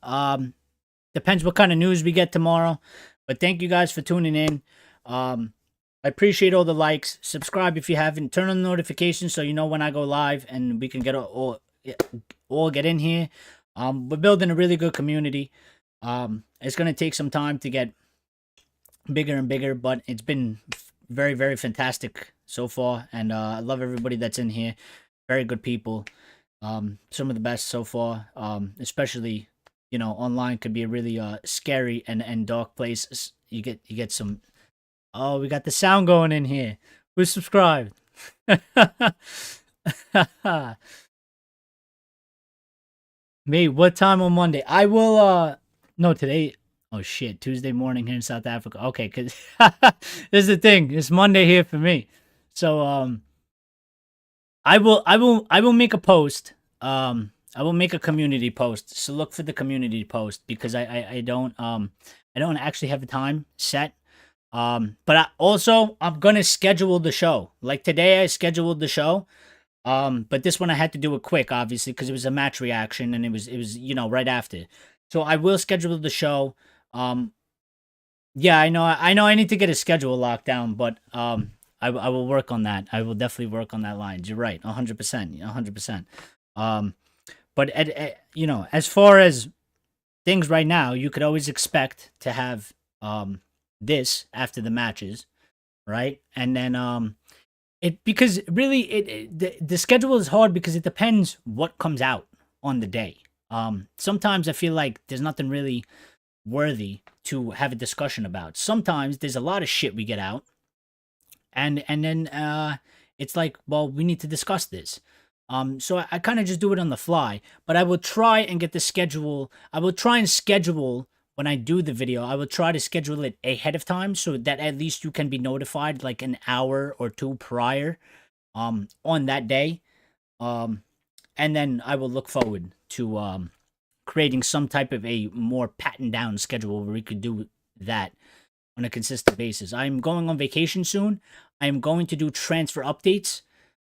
Depends what kind of news we get tomorrow. But thank you guys for tuning in. I appreciate all the likes. Subscribe if you haven't. Turn on the notifications so you know when I go live and we can get all get in here. We're building a really good community. It's gonna take some time to get bigger and bigger, but it's been very fantastic so far, and I love everybody that's in here. Very good people. Some of the best so far. Especially, you know, online could be a really scary and dark place. You get some. Oh, we got the sound going in here. Who's subscribed? Me, what time on Monday? I will no, today. Oh shit, Tuesday morning here in South Africa. Okay, cuz this is the thing. It's Monday here for me. So I will make a post. I will make a community post. So look for the community post because I don't actually have the time set. But I'm gonna schedule the show. Like today I scheduled the show. But this one I had to do it quick, obviously, because it was a match reaction and it was you know, right after. So I will schedule the show. Yeah, I know I need to get a schedule locked down, but I will work on that. I will definitely work on that line. You're right, 100%, 100%. But you know, as far as things right now, you could always expect to have this after the matches, right? And then because really the schedule is hard because it depends what comes out on the day. Sometimes I feel like there's nothing really worthy to have a discussion about. Sometimes there's a lot of shit we get out, and then it's like, well, we need to discuss this. So I kind of just do it on the fly, but I will try and get the schedule. I will try and schedule when I do the video. I will try to schedule it ahead of time so that at least you can be notified like an hour or two prior on that day. And then I will look forward to creating some type of a more patterned down schedule where we could do that on a consistent basis. I'm going on vacation soon. I am going to do transfer updates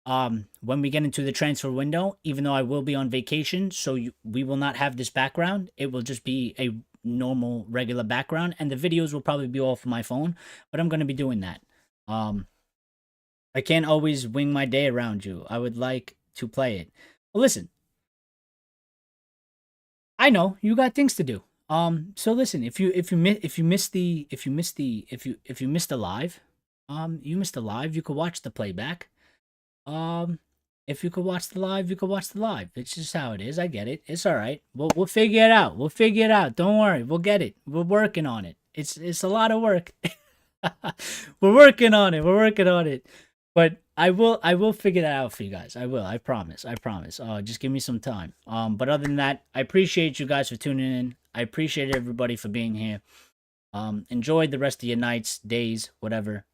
when we get into the transfer window, even though I will be on vacation. So we will not have this background. It will just be a normal regular background, and the videos will probably be all from my phone, but I'm going to be doing that. I can't always wing my day around you. I would like to play it. Well, listen, I know you got things to do. So listen, if you missed the live, you missed the live, you could watch the playback. If you could watch the live, you could watch the live. It's just how it is. I get it. It's all right. We'll figure it out. We'll figure it out. Don't worry. We'll get it. We're working on it. It's a lot of work. We're working on it. We're working on it. But I will figure that out for you guys. I will. I promise. I promise. Just give me some time. But other than that, I appreciate you guys for tuning in. I appreciate everybody for being here. Enjoy the rest of your nights, days, whatever.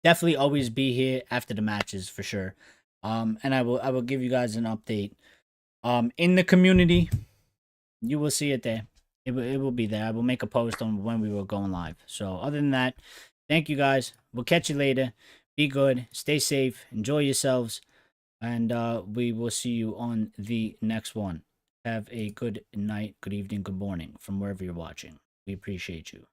Definitely always be here after the matches for sure. And I will give you guys an update. In the community, you will see it there. It will be there. I will make a post on when we were going live. So other than that, thank you guys. We'll catch you later. Be good. Stay safe. Enjoy yourselves. And we will see you on the next one. Have a good night, good evening, good morning from wherever you're watching. We appreciate you.